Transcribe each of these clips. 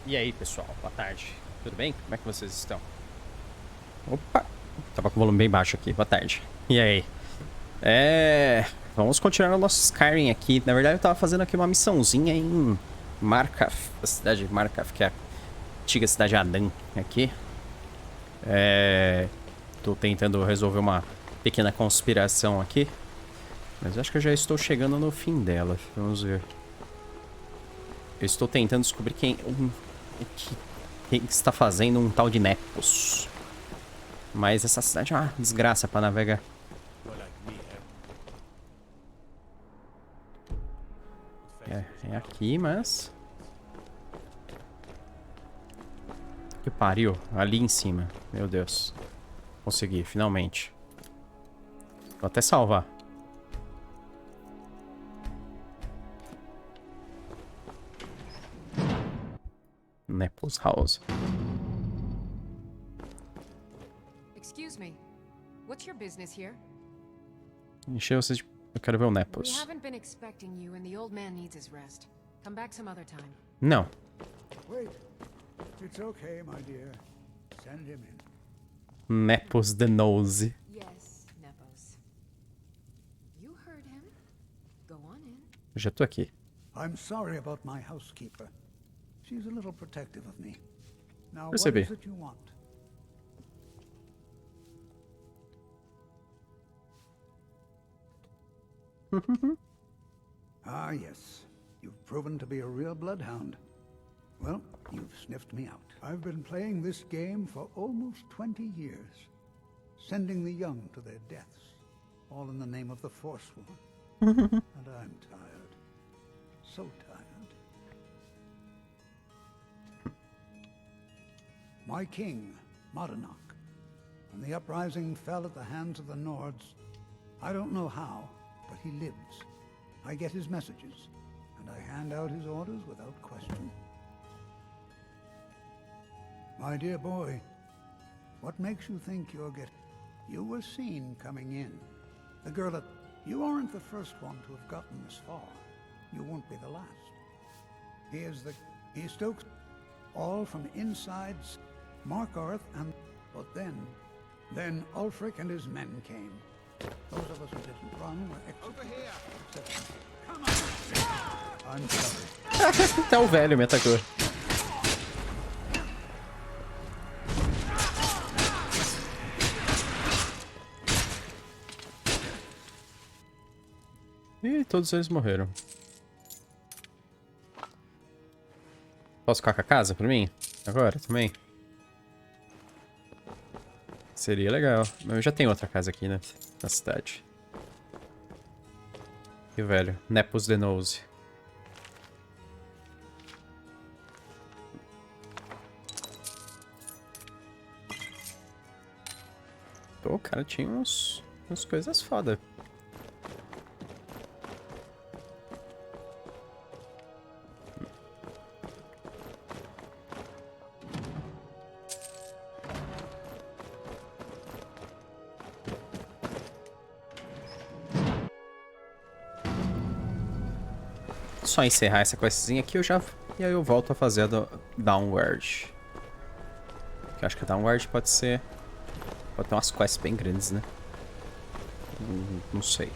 E aí, pessoal, boa tarde. Tudo bem? Como é que vocês estão? Opa! Tava com o volume bem baixo aqui, boa tarde. E aí? Vamos continuar o nosso Skyrim aqui. Na verdade, eu tava fazendo aqui uma missãozinha em Markarth, a cidade de Markarth, que é a antiga cidade Adan aqui. Tô tentando resolver uma pequena conspiração aqui. Mas eu acho que eu já estou chegando no fim dela. Vamos ver. Eu estou tentando descobrir quem está fazendo um tal de Nepos. Mas essa cidade é uma desgraça pra navegar. É aqui, mas... Que pariu. Ali em cima. Meu Deus. Consegui, finalmente. Vou até salvar. Nepos House. Excuse me. What's your business here? Encheu vocês de... Eu quero ver o We Nepos. haven't been expecting you and the old man needs his rest. Come back some other time. Não. Wait. It's okay, my dear. Send him in. Nepos the Nose. Yes, Nepos. You heard him. Go on in. Eu já tô aqui. I'm sorry about my housekeeper. She's a little protective of me. Now, what Percebi. is it you want? Ah, yes. You've proven to be a real bloodhound. Well, you've sniffed me out. I've been playing this game for almost 20 years, sending the young to their deaths, all in the name of the Forsworn. And I'm tired. So tired. My king, Madanach, when the uprising fell at the hands of the Nords, I don't know how, but he lives. I get his messages, and I hand out his orders without question. My dear boy, what makes you think you're getting... You were seen coming in. The girl that... You aren't the first one to have gotten this far. You won't be the last. He stokes all from inside Markarth and... But then Ulfric and his men came. Those of us who didn't run were executed. Over here! Except... Come on! I'm sorry. Até o velho me atacou. Ih, todos eles morreram. Posso ficar com a casa pra mim? Agora, também? Seria legal. Mas eu já tenho outra casa aqui, né? Na cidade. E o velho. Nepos the Nose. Pô, o cara tinha umas coisas foda. Só encerrar essa questzinha aqui e aí eu volto a fazer a do Downward. Que eu acho que a Downward pode ser... Pode ter umas quests bem grandes, né? Não sei.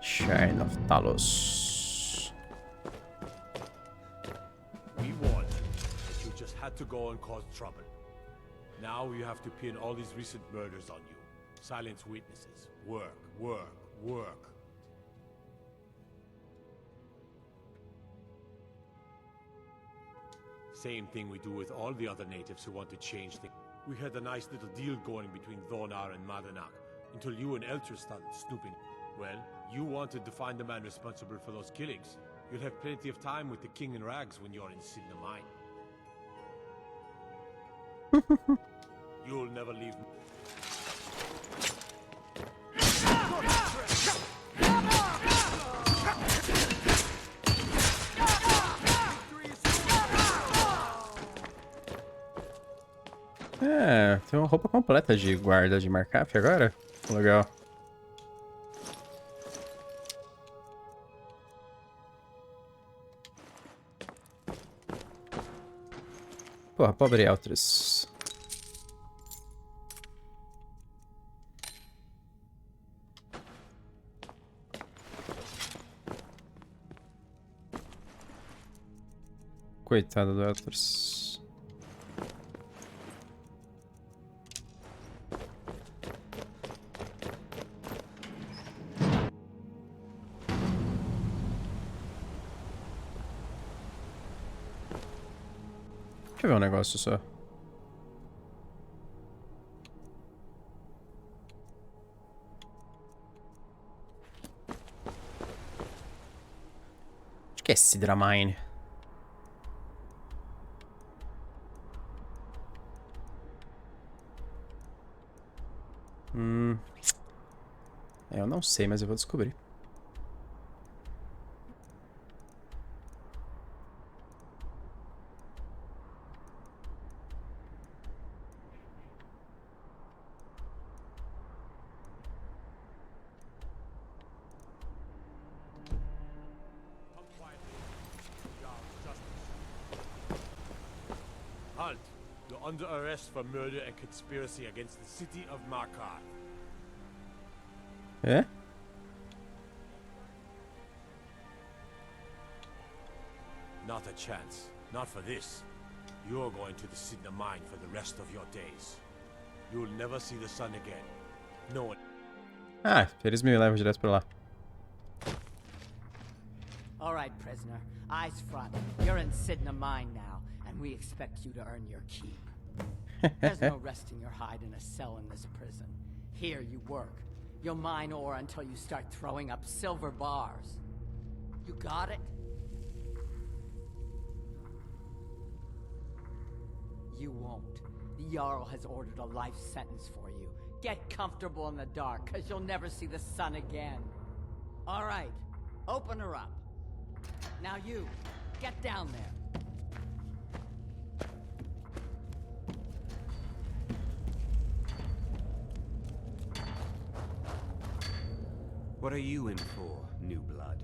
Shrine of Talos. We warned that you just had to go and cause trouble. Now you have to pin all these recent murders on you. Silence witnesses. Work, work, work. Same thing we do with all the other natives who want to change things. We had a nice little deal going between Thonar and Madanach, until you and Elcher started snooping. Well, you wanted to find the man responsible for those killings. You'll have plenty of time with the King in Rags when you're in Sidna Mine. You'll never leave. Tem uma roupa completa de guarda de Markarth agora. Legal. Porra, pobre Eltris. Coitado do Eltris. Deixa eu ver um negócio só. Acho que é Sidra Mine. Eu não sei, mas eu vou descobrir. Halt! You're under arrest for murder and conspiracy against the city of Markarth. É? Not a chance. Not for this. You're going to the Sidna mine for the rest of your days. You'll never see the sun again. No one. Ah, eles me levam direto pra lá. All right, prisoner. Eyes front. You're in Sidna Mine now, and we expect you to earn your keep. There's no resting your hide in a cell in this prison. Here you work. You'll mine ore until you start throwing up silver bars. You got it? You won't. The Jarl has ordered a life sentence for you. Get comfortable in the dark, because you'll never see the sun again. All right, open her up. Now you, get down there. What are you in for, new blood?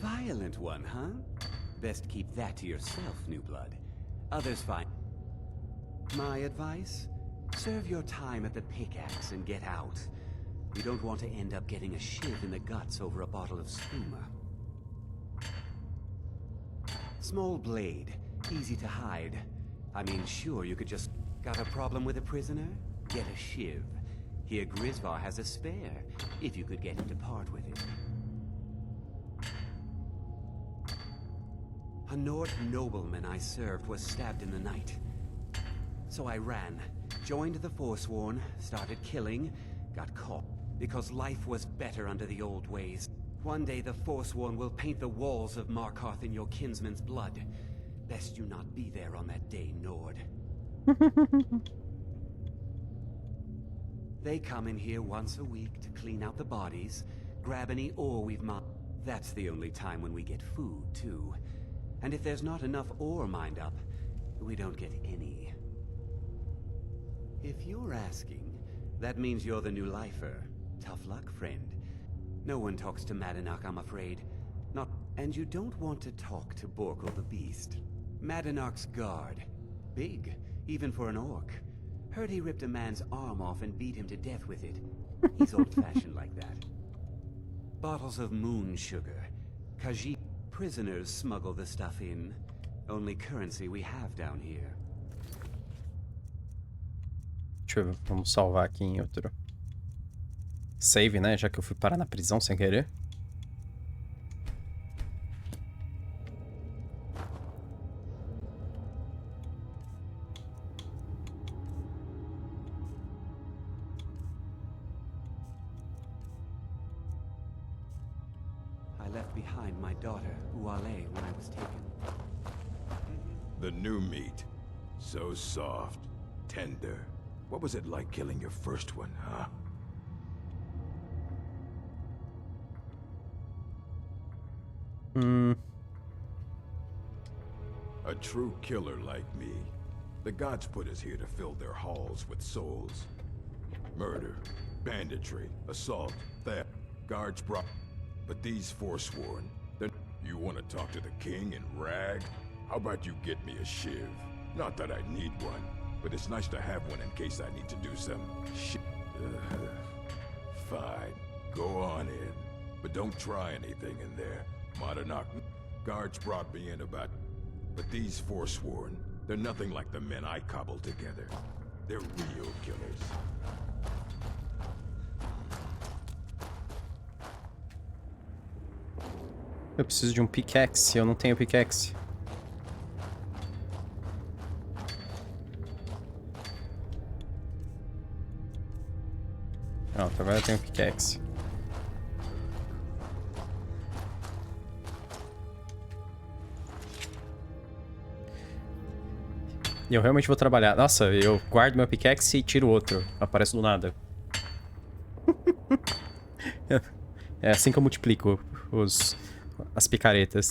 Violent one, huh? Best keep that to yourself, new blood. Others find... My advice? Serve your time at the pickaxe and get out. We don't want to end up getting a shiv in the guts over a bottle of skooma. Small blade, easy to hide. I mean, sure, you could just... Got a problem with a prisoner? Get a shiv. Here Grisvar has a spare, if you could get him to part with it. A Nord nobleman I served was stabbed in the night. So I ran, joined the Forsworn, started killing, got caught. Because life was better under the old ways. One day the Forsworn will paint the walls of Markarth in your kinsman's blood. Best you not be there on that day, Nord. They come in here once a week to clean out the bodies, grab any ore we've mined. That's the only time when we get food, too. And if there's not enough ore mined up, we don't get any. If you're asking, that means you're the new lifer. Tough luck, friend. No one talks to Madanach, I'm afraid. Not... And you don't want to talk to Borkle the Beast. Madanach's guard. Big, even for an orc. Heard he ripped a man's arm off and beat him to death with it. He's old-fashioned like that. Bottles of moon sugar. Khajiit prisoners smuggle the stuff in. Only currency we have down here. Deixa eu ver, vamos salvar aqui em outro save, né? Já que eu fui parar na prisão sem querer. I left behind my daughter, Uale, when I was taken. The new meat. So soft, tender. What was it like killing your first one, huh? A true killer like me. The gods put us here to fill their halls with souls. Murder, banditry, assault, theft, guards brought... But these Forsworn, they're... You want to talk to the king in rag? How about you get me a shiv? Not that I need one, but it's nice to have one in case I need to do some shit. Fine, go on in. But don't try anything in there. Monarch guards brought me in about... But these Forsworn, they're nothing like the men I cobbled together. They're real killers. Eu preciso de um pickaxe, eu não tenho pickaxe. Pronto, agora eu tenho pickaxe. E eu realmente vou trabalhar. Nossa, eu guardo meu pickaxe e tiro outro. Aparece do nada. É assim que eu multiplico as picaretas.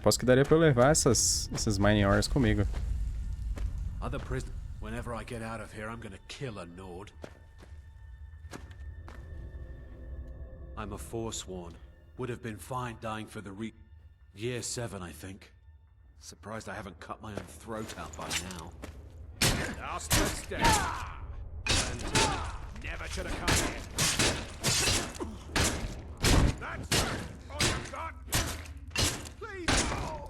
Posso que daria pra eu levar essas mining ores comigo. Other prison. Whenever I get out of here, I'm gonna kill a Nord. I'm a Forsworn. Would have been fine dying for the Year 7, I think. Surprised I haven't cut my own throat out by now. I'll still stay. Never should have come here. That's all you got? Please, no!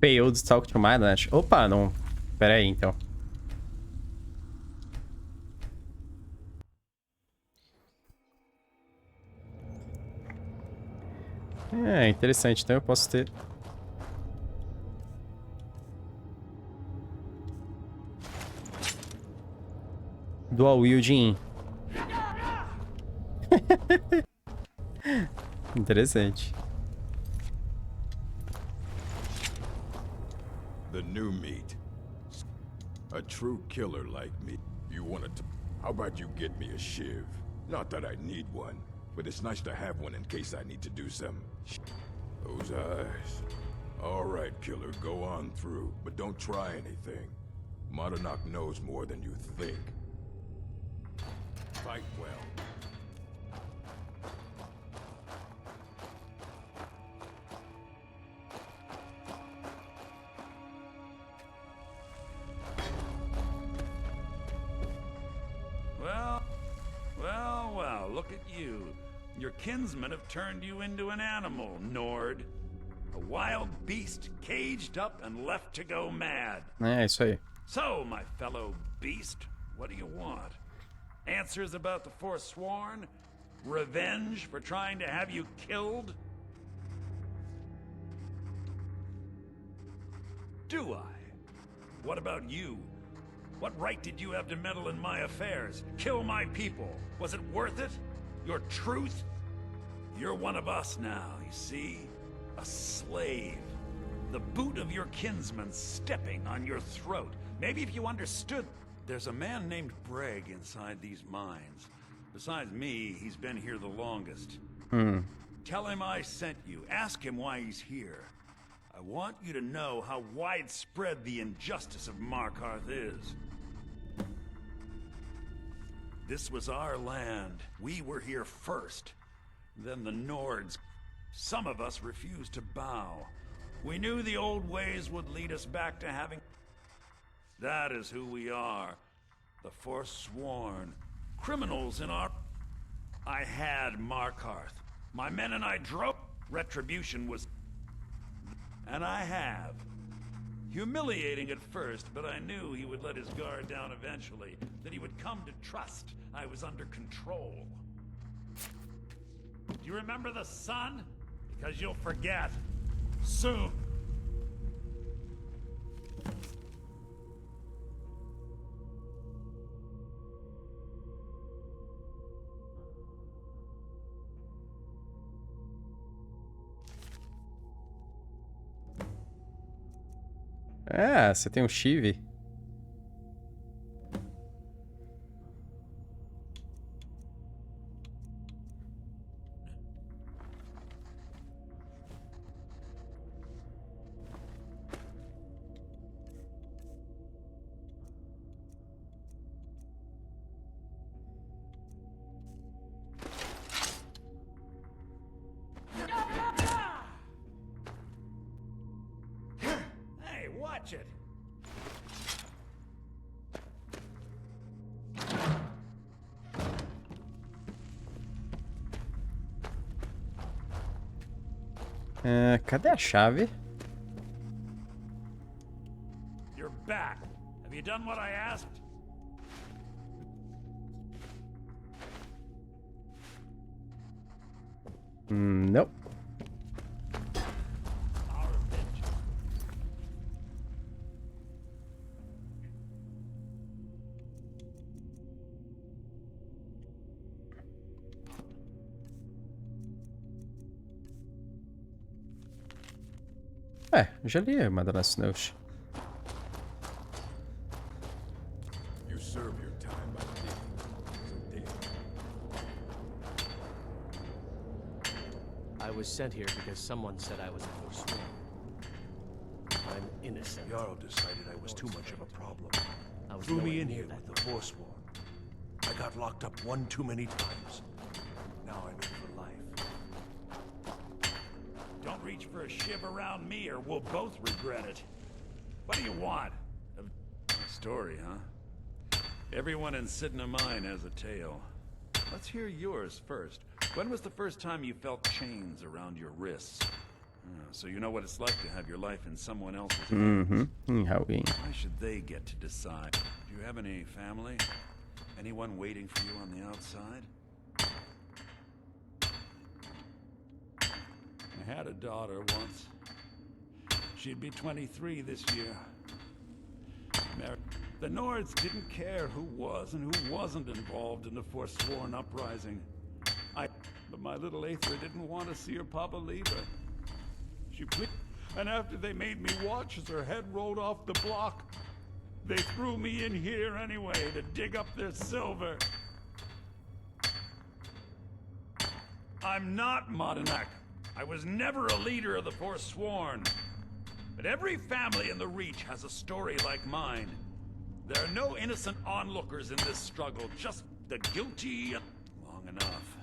Failed to talk to Madness. Opa, não. Pera aí, então. Interessante. Então eu posso ter... Dual wielding. Interessante. The new meat. A true killer like me. You want to... How about you get me a shiv? Not that I need one, but it's nice to have one in case I need to do some... Those eyes. All right, killer, go on through, but don't try anything. Monarch knows more than you think. Fight well. Well, look at you. Your kinsmen have turned you into an animal, Nord. A wild beast caged up and left to go mad. Isso aí. So, my fellow beast, what do you want? Answers about the Forsworn? Revenge for trying to have you killed? Do I? What about you? What right did you have to meddle in my affairs? Kill my people? Was it worth it? Your truth? You're one of us now, you see? A slave. The boot of your kinsman stepping on your throat. Maybe if you understood... There's a man named Breg inside these mines. Besides me, he's been here the longest. Tell him I sent you. Ask him why he's here. I want you to know how widespread the injustice of Markarth is. This was our land. We were here first. Then the Nords. Some of us refused to bow. We knew the old ways would lead us back to having... That is who we are. The Forsworn. Criminals in our... I had Markarth. My men and I drove... Retribution was... And I have. Humiliating at first, but I knew he would let his guard down eventually. That he would come to trust I was under control. Do you remember the sun? Because you'll forget. Soon. Você tem um chive? Watch it! Cadê a chave? You're back. Have you done what I asked? Nope. Our vengeance. Já li uma das notes. You serve your time by digging. So dig. I was sent here because someone said I was a forsworn. I'm innocent. Jarl decided I was too much of a problem. I was Threw me nowhere in near here that with the Forsworn. I got locked up one too many times. Now I'm in for life. Don't reach for a shiv around me or we'll both regret it. What do you want? A story, huh? Everyone in Sidna Mine has a tale. Let's hear yours first. When was the first time you felt chains around your wrists? So you know what it's like to have your life in someone else's hands. Why should they get to decide? Do you have any family? Anyone waiting for you on the outside? I had a daughter once. She'd be 23 this year. The Nords didn't care who was and who wasn't involved in the Forsworn uprising. But my little Aethra didn't want to see her papa leave her. She pleaded, and after they made me watch as her head rolled off the block, they threw me in here anyway to dig up their silver. I'm not Madanak. I was never a leader of the Forsworn. But every family in the Reach has a story like mine. There are no innocent onlookers in this struggle, just the guilty. Long enough.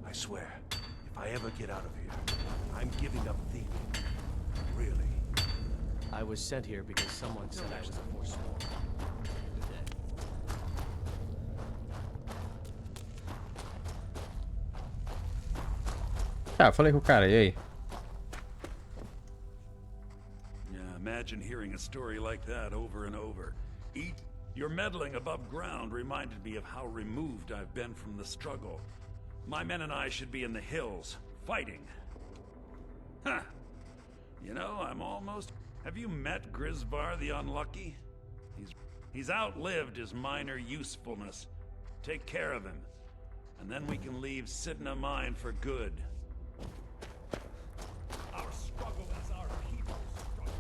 I swear, if I ever get out of here, I'm giving up thieving. Really. I was sent here because someone said I was a forsworn. Ah, falei com o cara, e aí? Yeah, imagine hearing a story like that over and over. Your meddling above ground reminded me of how removed I've been from the struggle. My men and I should be in the hills, fighting. Huh. You know, I'm almost... Have you met Grisvar the Unlucky? He's outlived his minor usefulness. Take care of him. And then we can leave Sidna Mine for good. Our struggle is our people's struggle.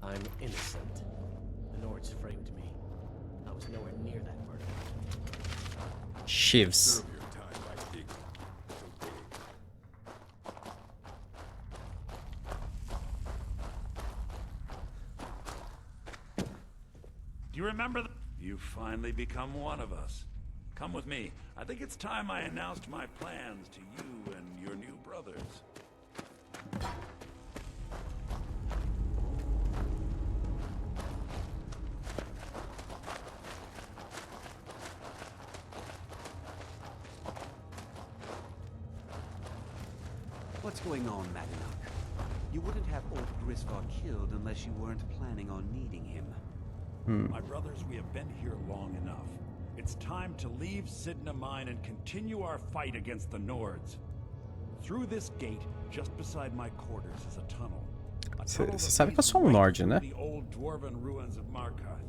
I'm innocent. The Nords framed me. I was nowhere near that murder. Shivs. Serve your time by digging. So dig. Do you remember You've finally become one of us. Come with me. I think it's time I announced my plans to you and your new brothers. What's going on, Madanak? You wouldn't have old Grisvar killed unless you weren't planning on needing him. My brothers, we have been here long enough. It's time to leave Sidna Mine and continue our fight against the Nords. Through this gate, just beside my quarters, is a tunnel. Você sabe que eu sou Nord, né? The old dwarven ruins of Markarth.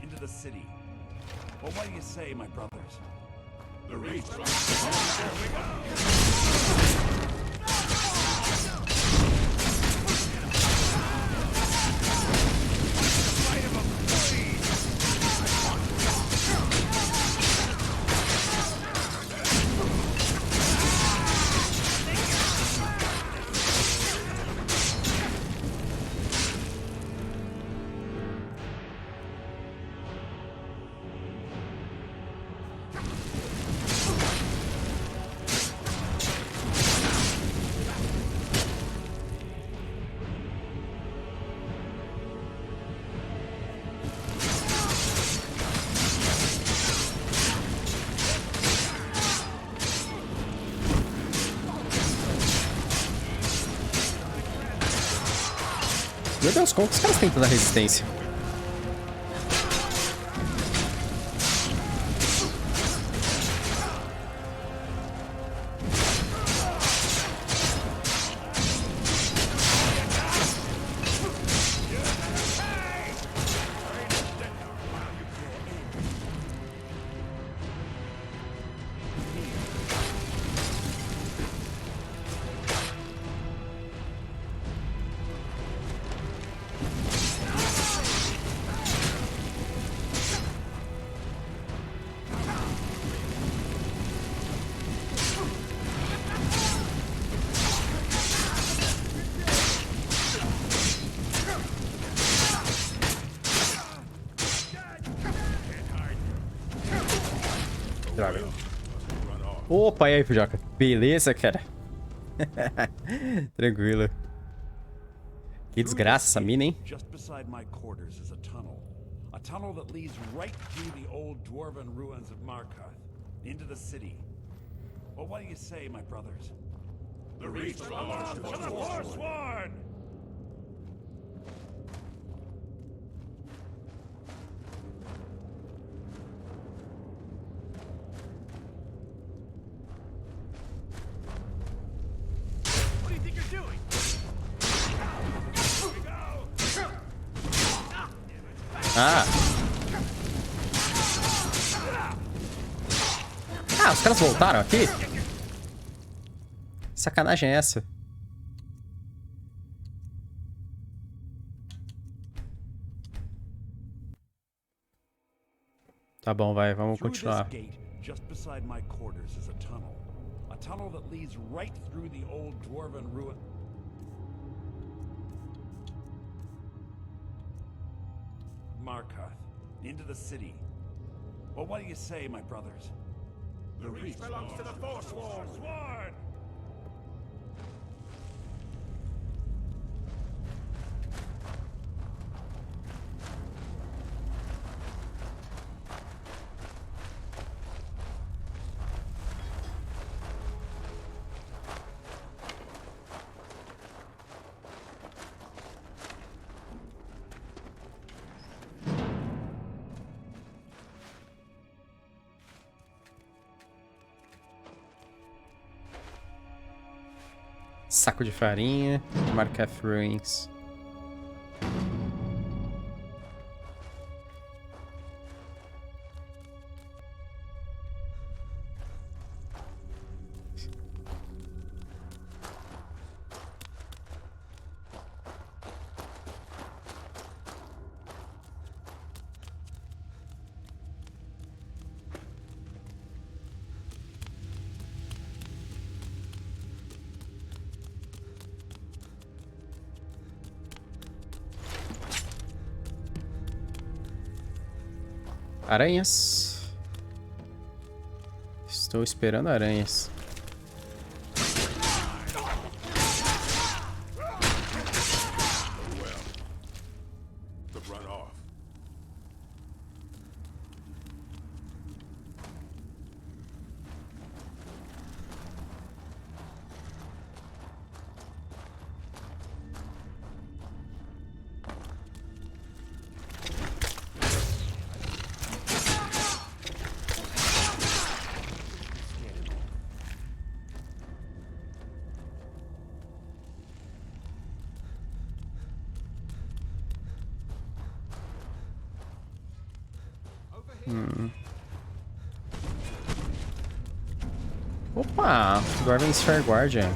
Into the city. Well, what do you say, my brothers? Meu Deus, como que os caras têm tanta resistência? Droga. Opa, e aí, Fujoca? Beleza, cara? Tranquilo. Que desgraça essa mina, hein? Just beside my quarters is a tunnel. A tunnel that leads right through the old dwarven ruins of Markarth, into the city. Well, what do you say, my brothers? The reach belongs to the Forsworn! What do you think you're doing? Ah. Ah, os caras voltaram aqui? Que sacanagem é essa? Tá bom, vai, vamos continuar. Just beside my quarters is a tunnel. A tunnel that leads right through the old dwarven ruin. Markarth, into the city. Well, what do you say, my brothers? The reach belongs to the Forsworn! Saco de farinha, Markarth Ruins. Aranhas. Estou esperando aranhas. Opa! Dwarven Sphere Guardian.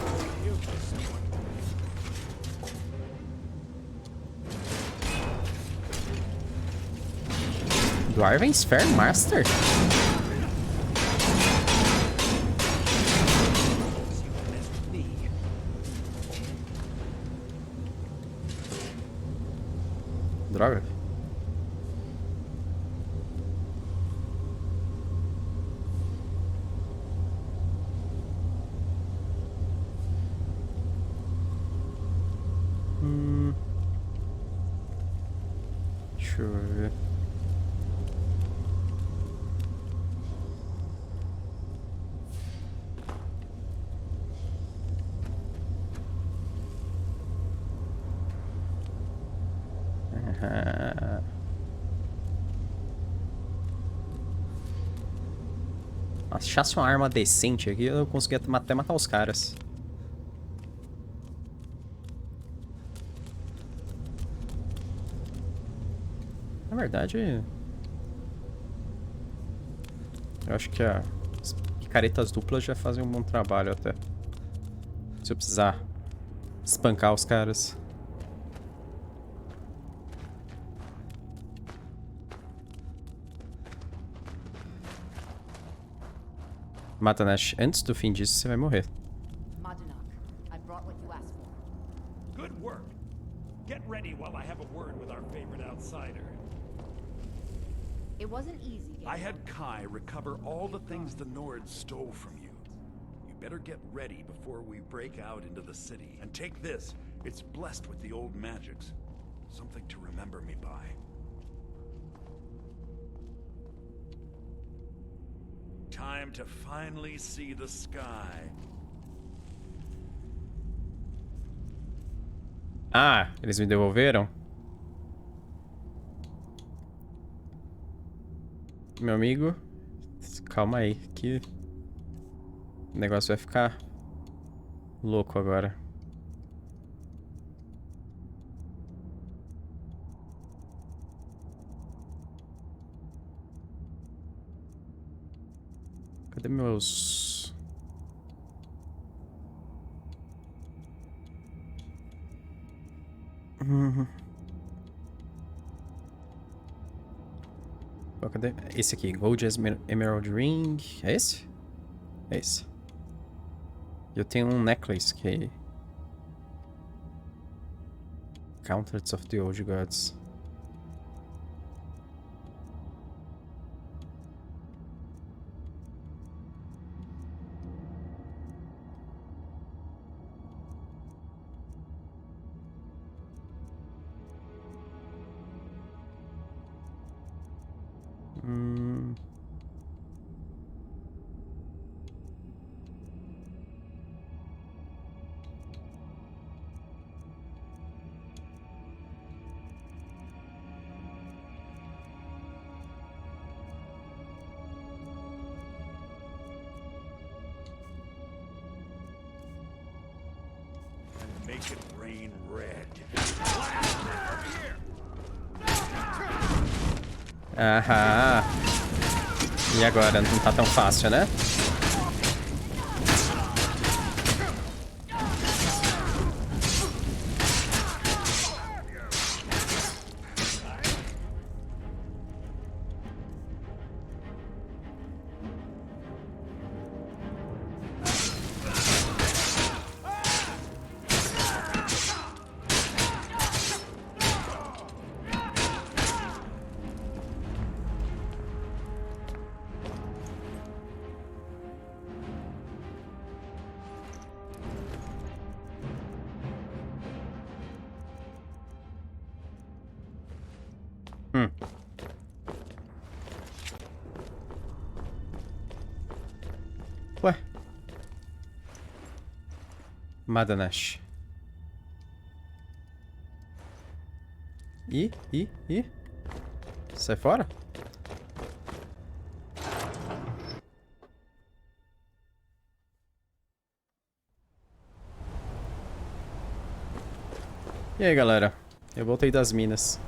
Dwarven Sphere Master? Droga. Deixa eu ver. Achasse uma arma decente aqui, eu conseguia até matar os caras. Na verdade, eu acho que as picaretas duplas já fazem um bom trabalho até. Se eu precisar espancar os caras. Mata Nash, antes do fim disso você vai morrer. I brought what you asked for. Good work. Get ready while I have a word with our favorite outsider. It wasn't easy. I had Kai recover all the things the Nords stole from you. You better get ready before we break out into the city. And take this. It's blessed with the old magics. Something to remember me by. Time to finally see the sky. Ah, eles me devolveram? Meu amigo, calma aí, que o negócio vai ficar louco agora. Cadê meus... Pô, cadê? Esse aqui, Gold Emerald Ring. É esse? É esse. Eu tenho um necklace que... Counters of the Old Gods. Make it rain red. Aham. E agora? Não tá tão fácil, né? Ué. Madanash. Ih. Sai fora. E aí, galera? Eu voltei das minas.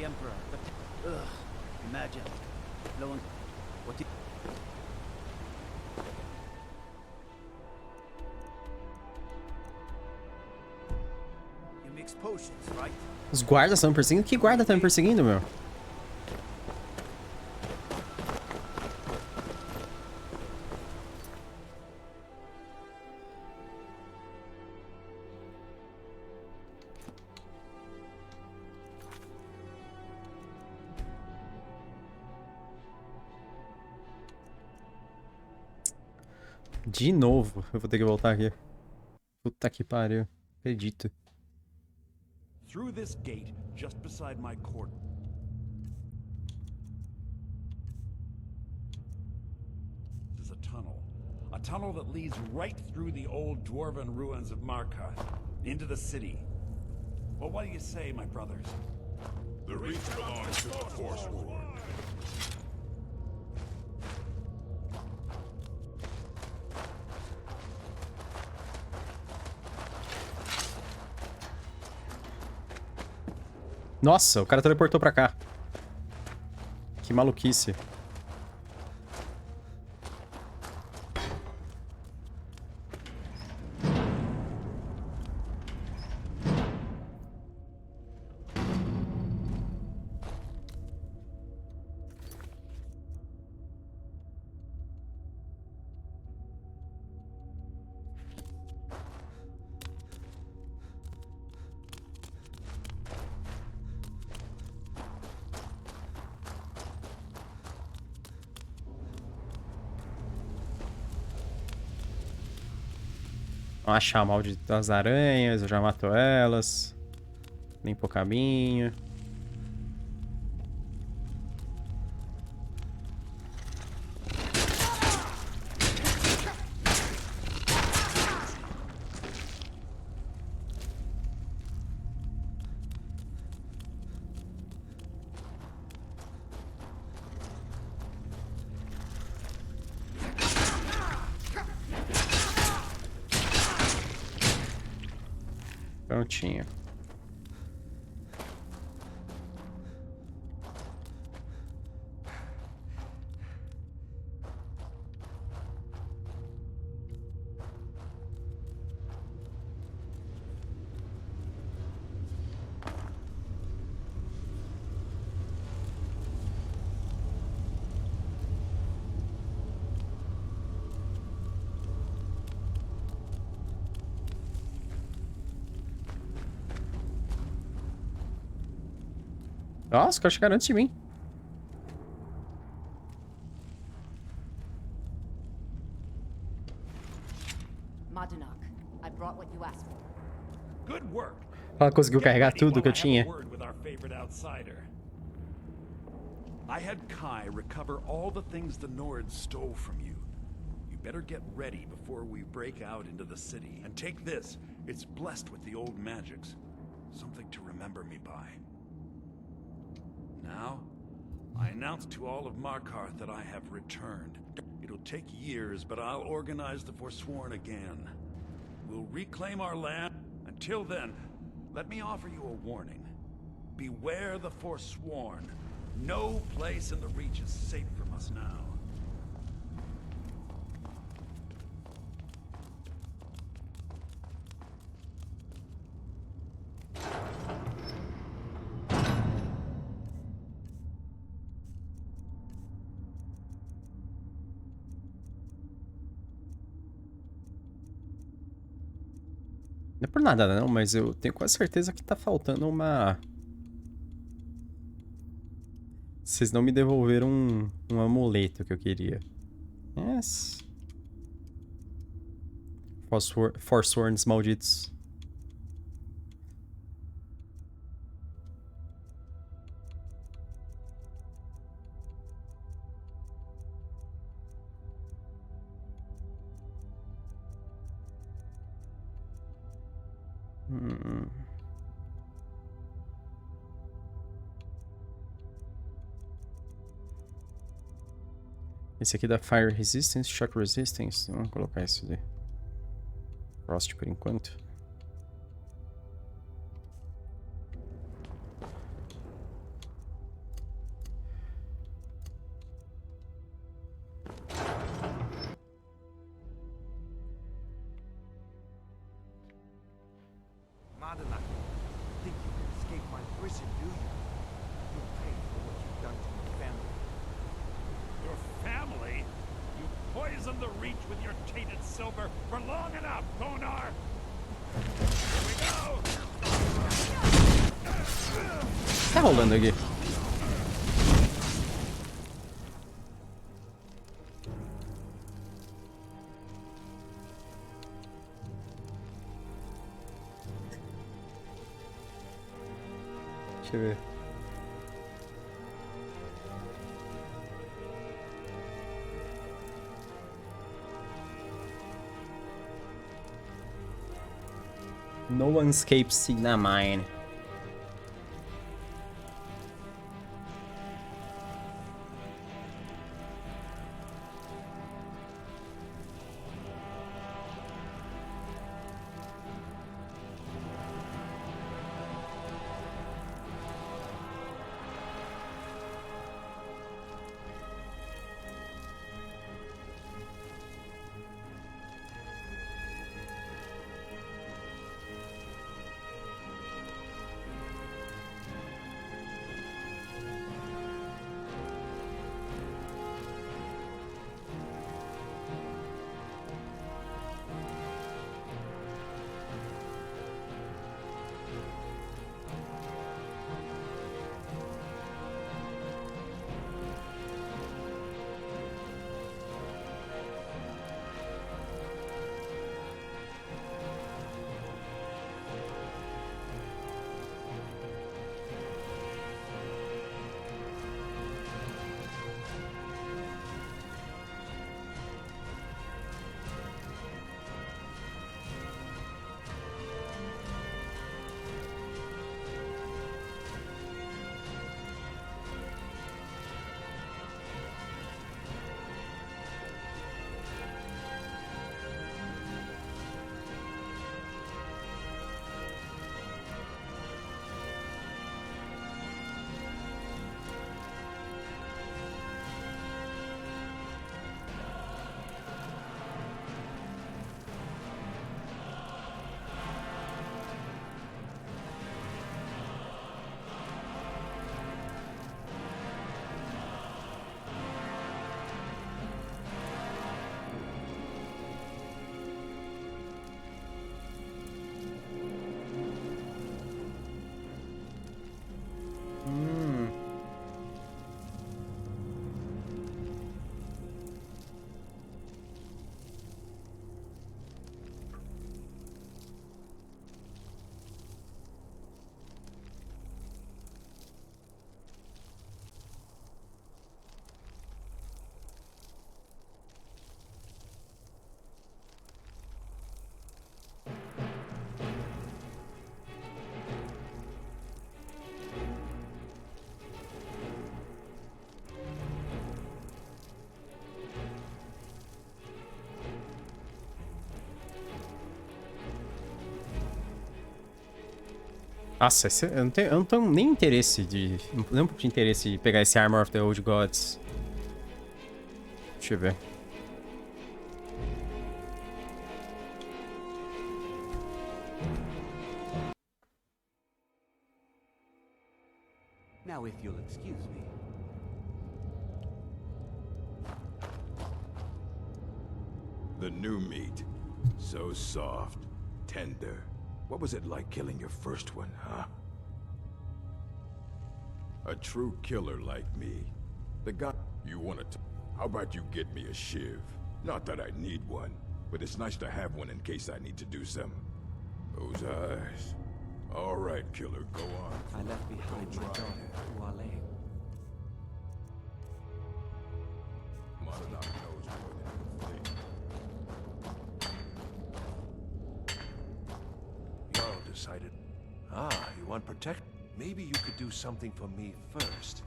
the Emperor. Ugh, imagine. No one... What do you mix potions, right? Os guardas estão me perseguindo? Que guarda tá me perseguindo, meu? De novo, eu vou ter que voltar aqui. Puta que pariu. Acredito. Through this gate, just beside my court. This is a tunnel. A tunnel that leads right through the old dwarven ruins of Markarth, into the city. Well, what do you say, my brothers? The reach belongs to the Forsworn. Nossa, o cara teleportou pra cá. Que maluquice. Vamos achar a maldita das aranhas, eu já mato elas. Limpo o caminho. Prontinho. Nossa, os caras chegaram antes de mim. Madanach, I brought what you asked for. Good work. Ela conseguiu Get carregar ready tudo que eu while I have a tinha. word with our favorite outsider. I had Kai recover all the things the Nords stole from you. You better get ready before we break out into the city. And take this. It's blessed with the old magics. Something to remember me by. Now, I announce to all of Markarth that I have returned. It'll take years, but I'll organize the Forsworn again. We'll reclaim our land. Until then, let me offer you a warning. Beware the Forsworn. No place in the Reach is safe from us now. Não é por nada não, mas eu tenho quase certeza que tá faltando uma... Vocês não me devolveram um amuleto que eu queria. Yes. Forsworns malditos. Esse aqui dá Fire Resistance, Shock Resistance. Vamos colocar esse de Frost por enquanto. escape my prison, do you? You'll pay for what you've done to my family. Your family? You poisoned the Reach with your tainted silver for long enough, Thonar! Here we go! O que tá rolando aqui? Deixa eu ver. No one escapes Signa Mine. Nossa, eu não tenho nem interesse de... Nem um pouco de interesse de pegar esse Armor of the Old Gods. Deixa eu ver. Now, if you'll excuse me. The new meat. So soft, tender. What was it like killing your first one, huh? A true killer like me. The guy you wanted to... How about you get me a shiv? Not that I need one, but it's nice to have one in case I need to do some. Those eyes. All right, killer, go on. I left behind my daughter, Wale. Monadnock knows more than you think. Jarl decided. Ah, you want protect? Maybe you could do something for me first.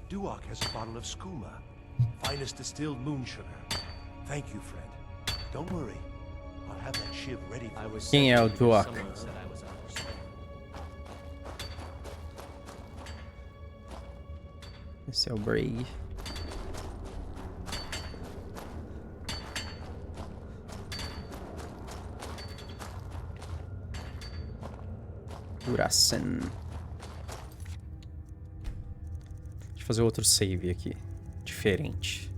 Duok has a bottle of skooma. Finest distilled moon sugar. Thank you, friend. Don't worry. I'll have that shiv ready for you. Quem é o Duok? Someone said I was understood. Esse é o Brave. Durasan. fazer outro save aqui. Diferente.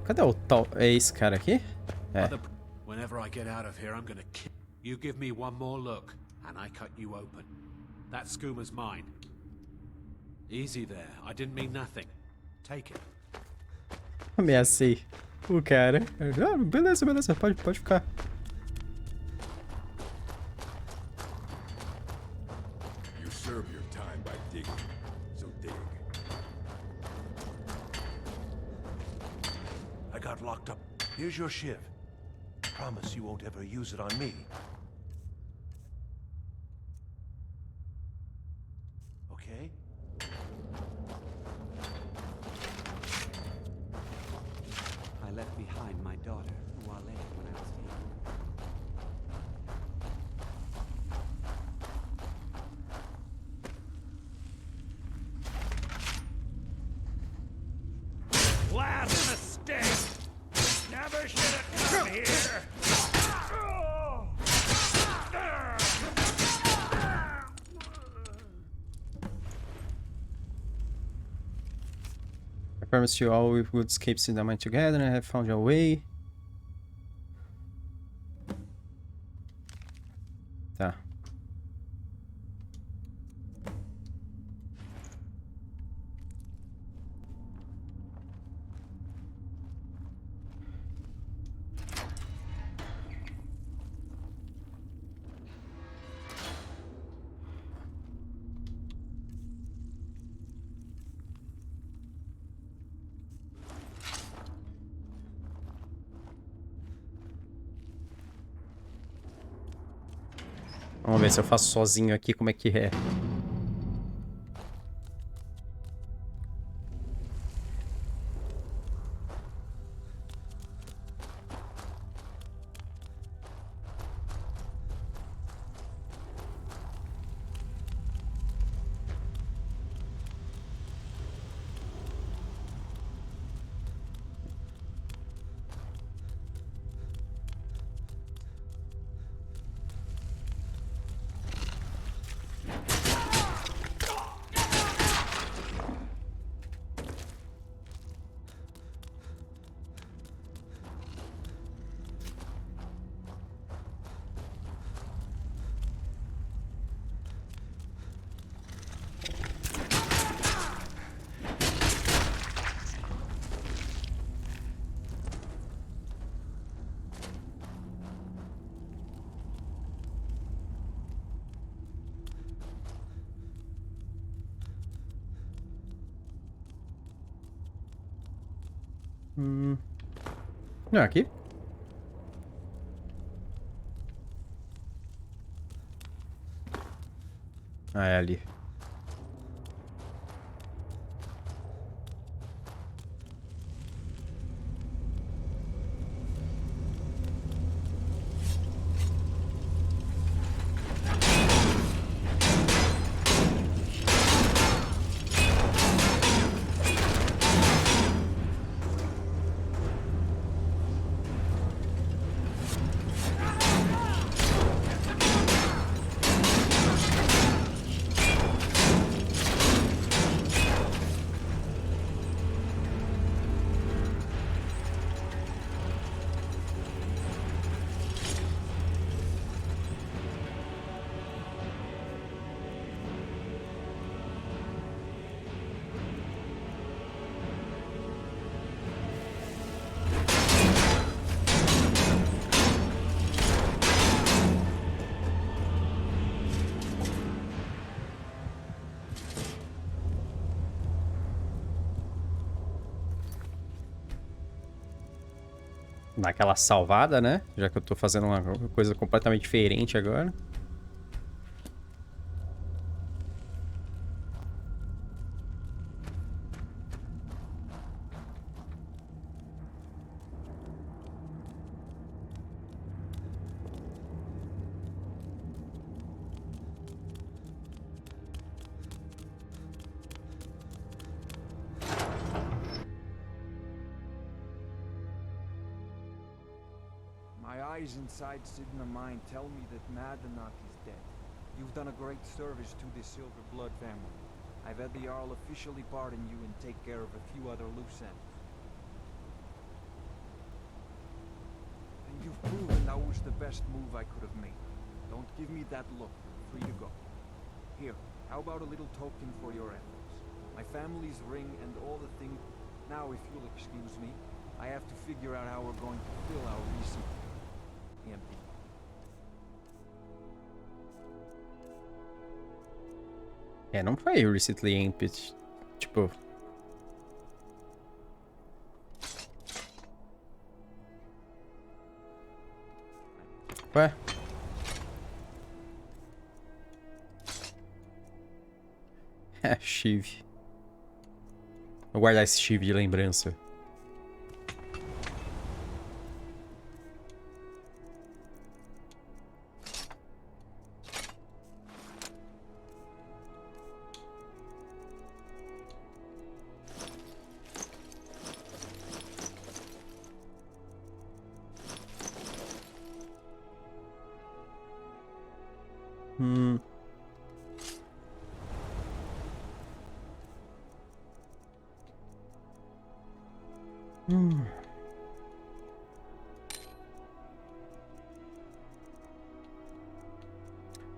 Cadê o tal? É esse cara aqui? É. Whenever I get out of here, I'm gonna kill you. Give me one more look, and I cut you open. That skoom's mine. Easy there. I didn't mean nothing. Take it. Ameacei o cara. Ah, beleza, beleza. Pode ficar. You serve your time by digging, so dig. I got locked up. Here's your shiv. Promise you won't ever use it on me. Okay? I left behind my daughter, Wale, when I was taken. Last mistake! Never should have come here! I promised you all we would escape Cinnamon together and I have found your way. Tá. Vamos ver se eu faço sozinho aqui como é que é. Não, aqui? Ah, é ali. Dar aquela salvada, né? Já que eu tô fazendo uma coisa completamente diferente agora. boys inside Sidna Mine tell me that Madanach is dead. You've done a great service to the Silver Blood family. I've had the Jarl officially pardon you and take care of a few other loose ends. And you've proven that was the best move I could have made. Don't give me that look. You're free to go. Here, how about a little token for your efforts? My family's ring and all the things. Now, if you'll excuse me, I have to figure out how we're going to fill our recent empty. É, não foi recently empty. Tipo. Ué? É, Shiv. Vou guardar esse Shiv de lembrança.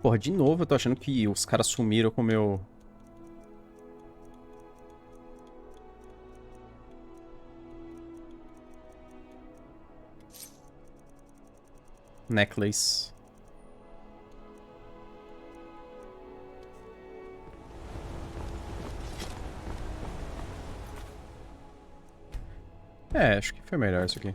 Porra, de novo eu tô achando que os caras sumiram com o meu... necklace. É, acho que foi melhor isso aqui.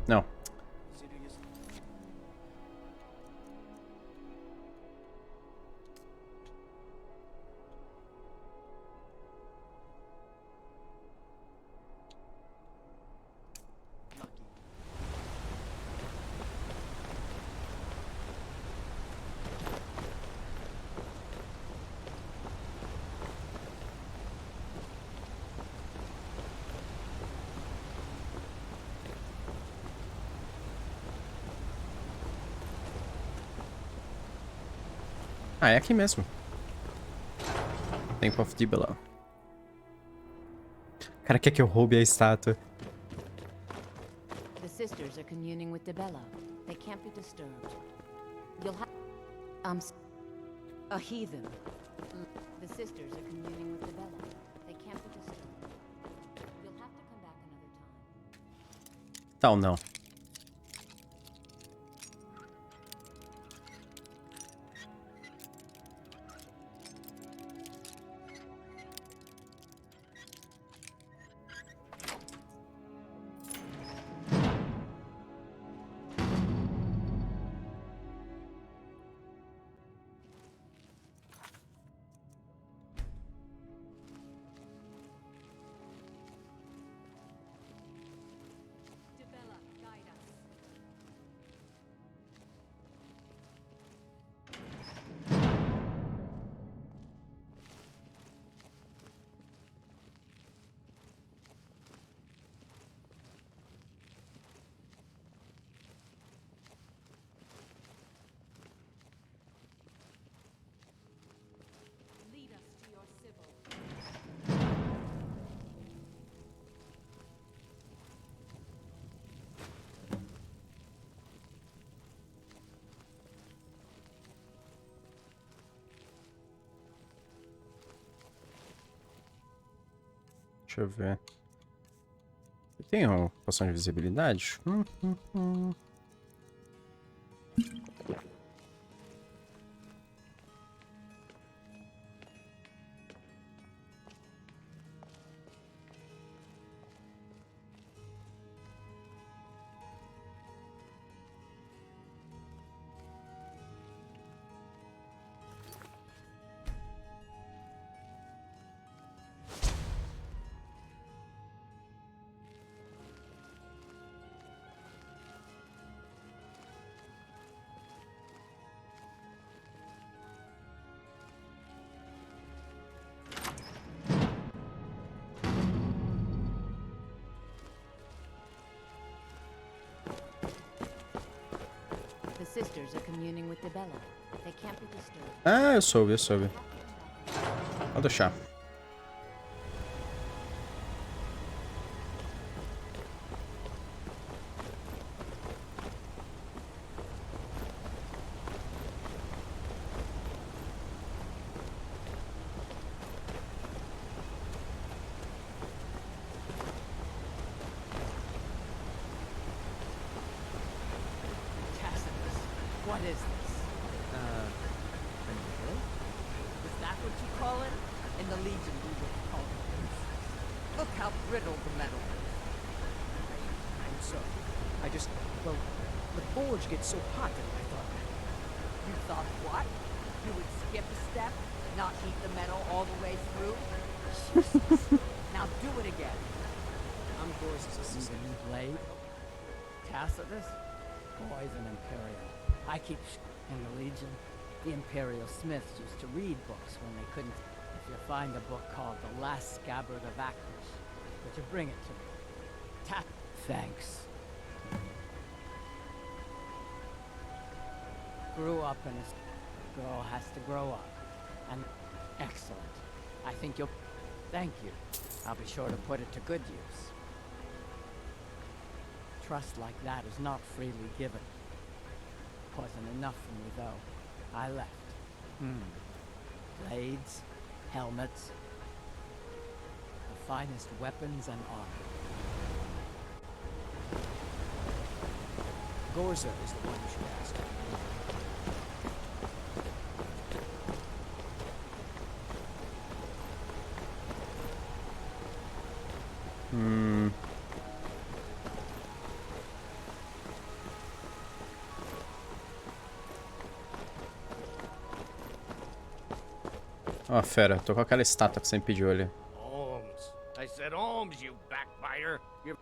Não. Ah, é aqui mesmo. Temple of Dibala. O cara quer que eu roube a estátua. The sisters are communing with Dibella. They can't be disturbed. You'll have... a heathen. The sisters are communing with Dibella. They can't be disturbed. You'll have to come back another time. Tal não. Deixa eu ver. Eu tenho poção de visibilidade? sisters are communing with the Bella. They can't be disturbed. Ah, eu soube, eu soube. Pode deixar. Tacitus, what is this? Is that what you call it? In the Legion, we would call it princess. Look how brittle the metal is. I'm sorry. I just, well, the forge gets so hot that I thought. You thought what? You would skip a step, not heat the metal all the way through? Now do it again. I'm Gore's Need assistant. a new blade? Tacitus? Boy's an Imperial. I keep in the Legion. The Imperial Smiths used to read books when they couldn't. If you find a book called The Last Scabbard of Akrish, would you bring it to me? Thanks. Grew up in a girl has to grow up. And excellent. I think you'll thank you. I'll be sure to put it to good use. Trust like that is not freely given. Wasn't enough for me though. I left. Blades, helmets, the finest weapons and armor. Gorza is the one you should ask. Ó, fera, tô com aquela estátua que você me pediu ali. Holmes. I said Holmes, you backbiter. You're...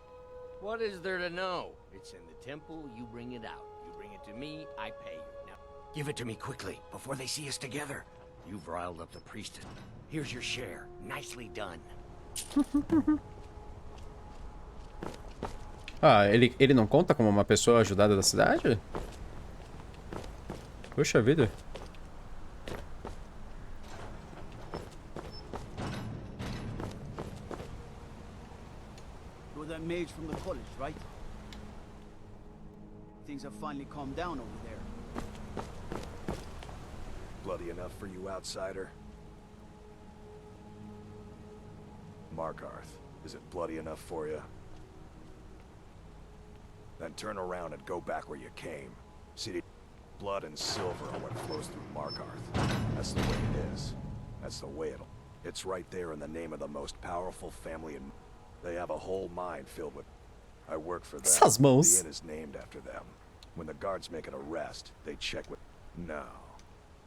What is there to know? It's in the temple, you bring it out. You bring it to me, I pay you. Now, give it to me quickly, before they see us together. You've riled up the priesthood. Here's your share. Nicely done. Ah, ele não conta como uma pessoa ajudada da cidade? Puxa vida. You're that mage from the college, right? Things have finally calmed down over there. Bloody enough for you, outsider? Markarth, is it bloody enough for you? Then turn around and go back where you came. See, the blood and silver are what flows through Markarth. That's the way it is. That's the way it'll... It's right there in the name of the most powerful family in... They have a whole mine filled with... I work for them. Essas mãos. The inn is named after them. When the guards make an arrest, they check with... No.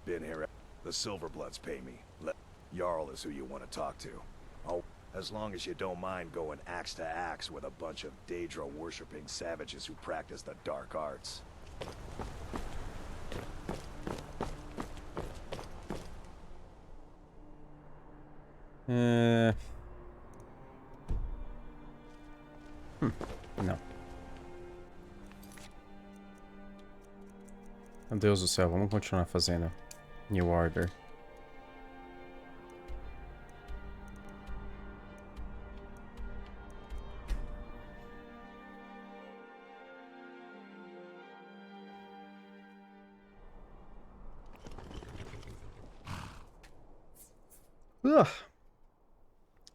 Been here... The Silverbloods pay me. Jarl is who you want to talk to. Oh, as long as you don't mind going axe to axe with a bunch of Daedra-worshipping savages who practice the dark arts. Não. Meu Deus do céu, vamos continuar fazendo New Order. Ugh.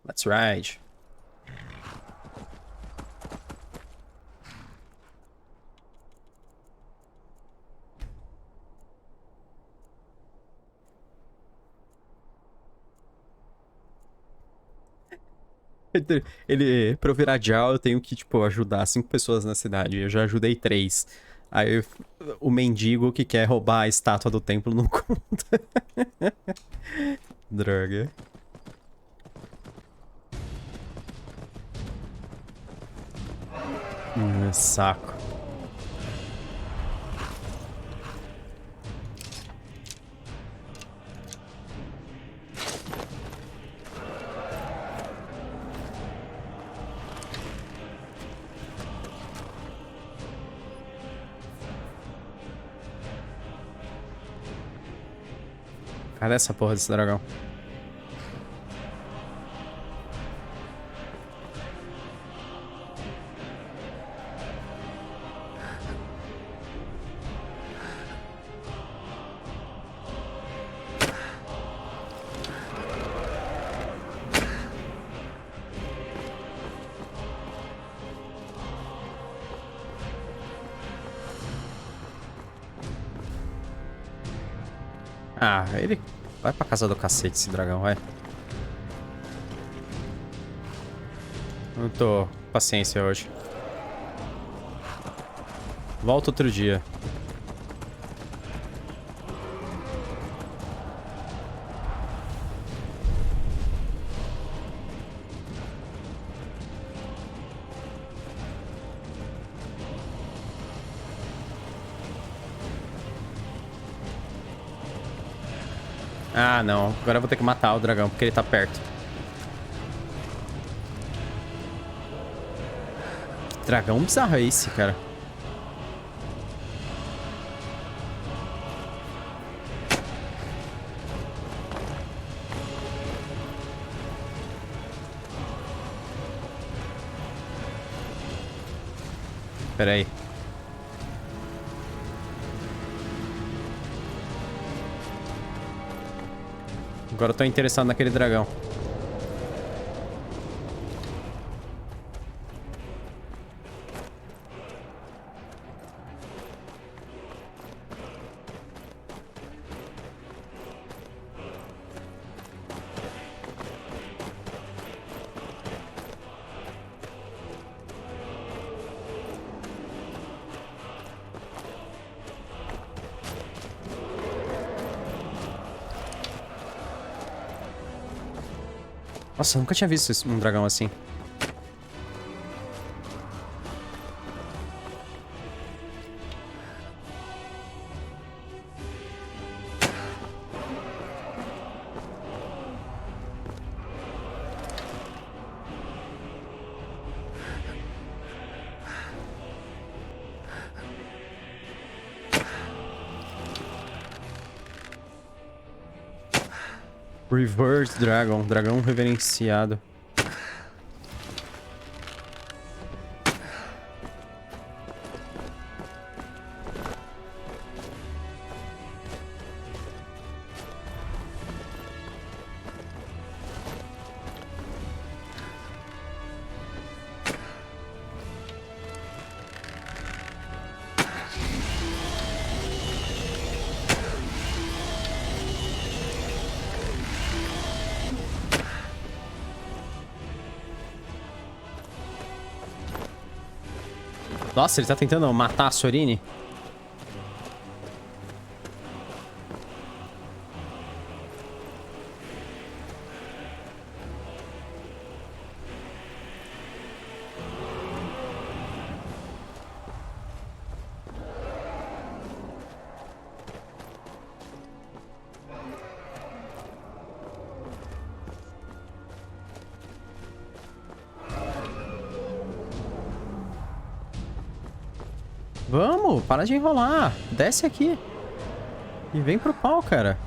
Let's ride. Pra eu virar Jal, eu tenho que, tipo, ajudar 5 pessoas na cidade. Eu já ajudei 3. Aí o mendigo que quer roubar a estátua do templo não conta. Droga. Saco. Cadê essa porra desse dragão? Ah, ele vai pra casa do cacete esse dragão, vai. Não tô com paciência hoje. Volta outro dia. Ah, não. Agora eu vou ter que matar o dragão, porque ele tá perto. Que dragão bizarro é esse, cara? Pera aí. Agora eu tô interessado naquele dragão. Nossa, eu nunca tinha visto um dragão assim. Reverse Dragon, dragão reverenciado. Nossa, ele tá tentando matar a Sorine? Vamos, para de enrolar. Desce aqui. E vem pro pau, cara.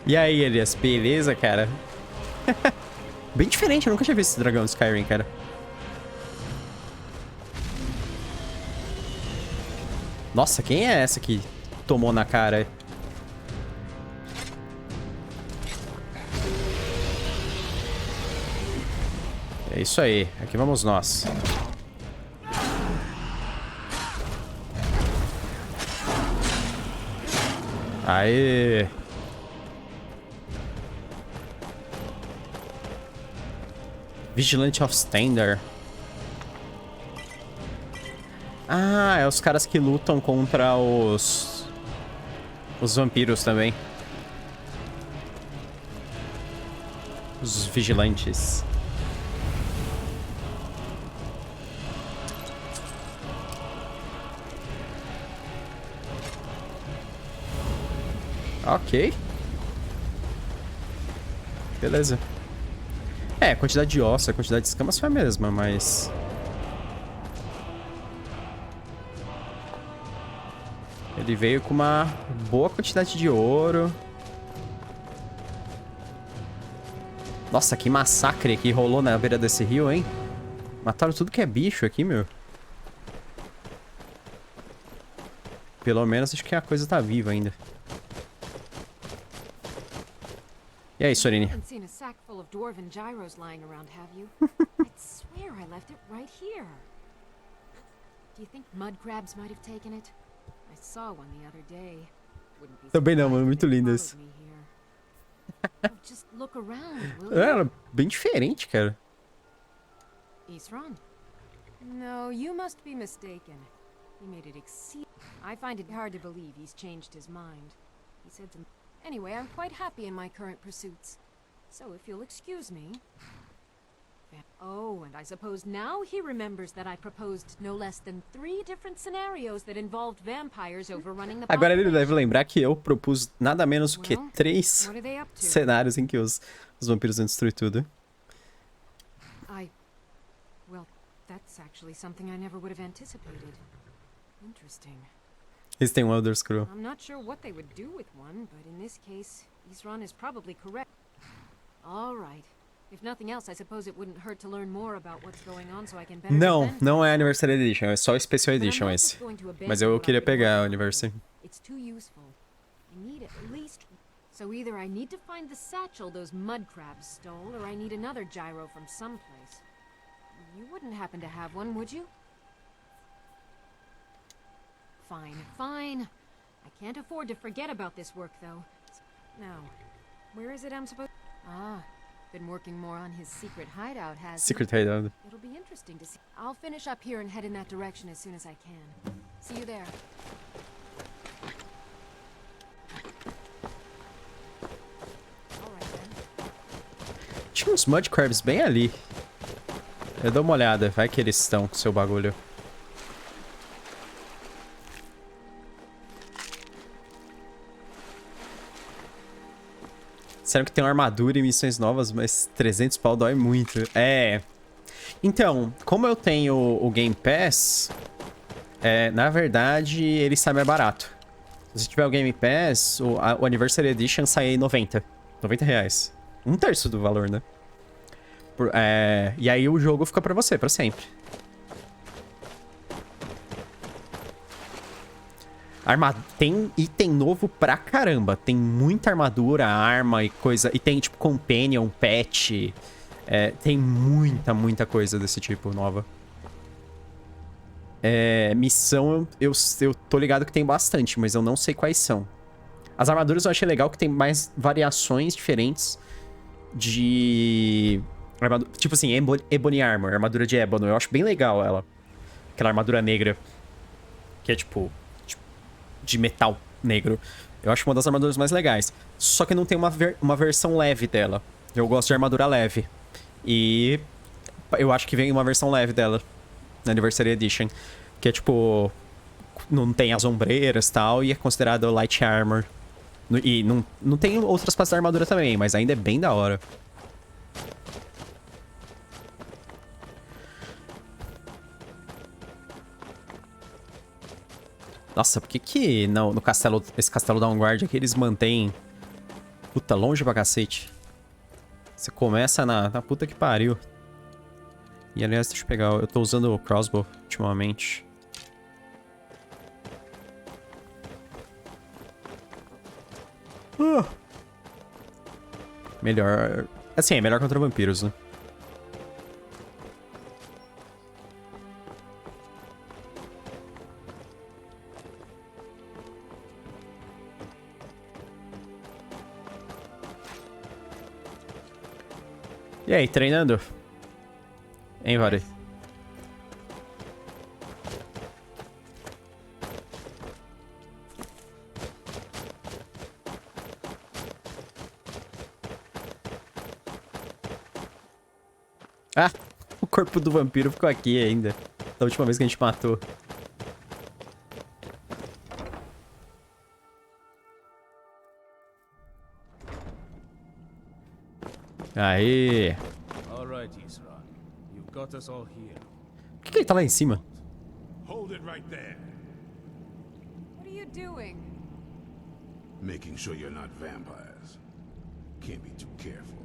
E aí, Elias, beleza, cara? Bem diferente, eu nunca tinha visto esse dragão do Skyrim, cara. Nossa, quem é essa que tomou na cara? É isso aí, aqui vamos nós. Aê! Vigilante of Standard. Ah, é os caras que lutam contra os vampiros também. Os vigilantes. Ok. Beleza. É, a quantidade de osso, a quantidade de escamas foi a mesma, mas... Ele veio com uma boa quantidade de ouro. Nossa, que massacre que rolou na beira desse rio, hein? Mataram tudo que é bicho aqui, meu. Pelo menos acho que a coisa tá viva ainda. E aí, Sorine? haven't seen a sack full of dwarven gyros lying around, have you? I'd swear I left it right here. Do you think mud crabs might have taken it? I saw one the other day. Wouldn't be Também não, mano. Muito surprised if lindo it esse. followed me here. Oh, just look around, will you? É, bem diferente, cara. Isran? No, you must be mistaken. He made it exceed. I find it hard to believe he's changed his mind. He said some. Anyway, I'm quite happy in my current pursuits. So if you'll excuse me. Oh, and I suppose now he remembers that I proposed no less than 3 different scenarios that involved vampires overrunning the Agora ele population. deve lembrar que eu propus nada menos do que Well, 3 what are they up to? cenários em que os vampiros vão destruir tudo. Well, that's actually something I never would have anticipated. Interesting. Eles têm um Elder Scroll. I'm not sure what they would do with one, but in this case, Isran is probably correct. All right. If nothing else, I suppose it wouldn't hurt to learn more about what's going on so I can better Não, defend não é myself. Anniversary Edition, é só Special But I'm Edition not esse. just going to Mas abandon eu what queria I've been pegar a working on Anniversary. here. It's too useful. I need at least. So either I need to find the satchel those mud crabs stole, or I need another gyro from someplace. You wouldn't happen to have one, would you? Fine, fine. I can't afford to forget about this work, though. Now, where is it I'm supposed... Ah, been working more on his secret hideout, has he? Secret Hideout. It'll be interesting to see. I'll finish up here and head in that direction as soon as I can. See you there. All right, then. Tinha uns Mud Crabs bem ali. Eu dou uma olhada, vai que eles estão com seu bagulho. Sério que tem uma armadura e missões novas, mas 300 pau dói muito. É. Então, como eu tenho o Game Pass, na verdade, ele sai mais barato. Se tiver o Game Pass, o Anniversary Edition sai 90. 90 reais. 1/3 do valor, né? E aí o jogo fica pra você, pra sempre. Tem item novo pra caramba. Tem muita armadura, arma e coisa. E tem, tipo, companion, pet. Tem muita coisa desse tipo nova. Missão, eu tô ligado que tem bastante, mas eu não sei quais são. As armaduras eu achei legal que tem mais variações diferentes de... Tipo assim, Ebony Armor, armadura de ébano. Eu acho bem legal ela. Aquela armadura negra. Que é tipo de metal negro. Eu acho uma das armaduras mais legais. Só que não tem uma versão leve dela. Eu gosto de armadura leve. E eu acho que vem uma versão leve dela na Anniversary Edition. Que é tipo... Não tem as ombreiras e tal. E é considerado Light Armor. E não tem outras partes da armadura também. Mas ainda é bem da hora. Nossa, por que no castelo... Esse castelo Downguard aqui eles mantêm... Puta, longe pra cacete. Você começa na puta que pariu. E aliás, deixa eu pegar... Eu tô usando o crossbow ultimamente. Melhor... Assim, é melhor contra vampiros, né? E aí, treinando? Hein, Vare? Ah, o corpo do vampiro ficou aqui ainda. Da última vez que a gente matou. Aê! All right, Isran. You've got us all here. Por que ele tá lá em cima? Hold it right there. What are you doing? Making sure you're not vampires. Can't be too careful.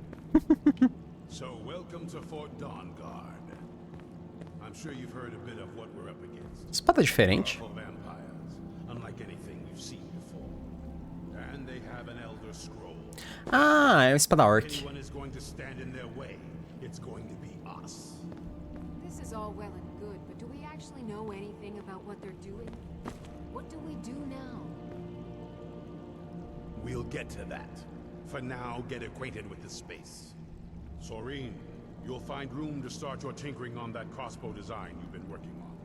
So, welcome to Fort Dawnguard. I'm sure you've heard a bit of what we're up against. Espada diferente. Powerful vampires, unlike anything you've seen before. And they have an Elder Scroll. Ah, é uma espada orc. If anyone is going to stand in their way, it's going to be us. This is all well and good, but do we actually know anything about what they're doing? What do we do now? We'll get to that. For now, get acquainted with the space. Soreen, you'll find room to start your tinkering on that crossbow design you've been working on.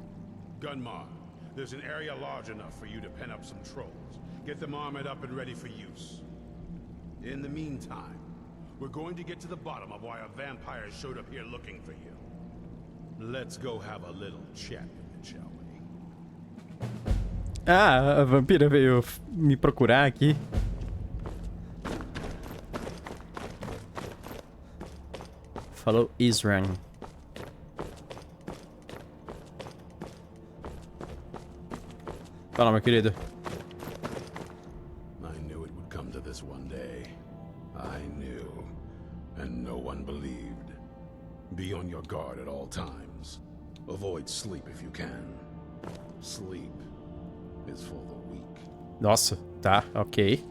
Gunmar, there's an area large enough for you to pen up some trolls. Get them armored up and ready for use. In the meantime, we're going to get to the bottom of why a vampire showed up here looking for you. Let's go have a little chat with it, shall we? Ah, a vampira veio me procurar aqui. Falou Isran. Fala, meu querido. I knew it would come to this one day. I knew. And no one believed. Be on your guard at all times. Avoid sleep if you can. Sleep is for the weak. Nossa, tá, ok.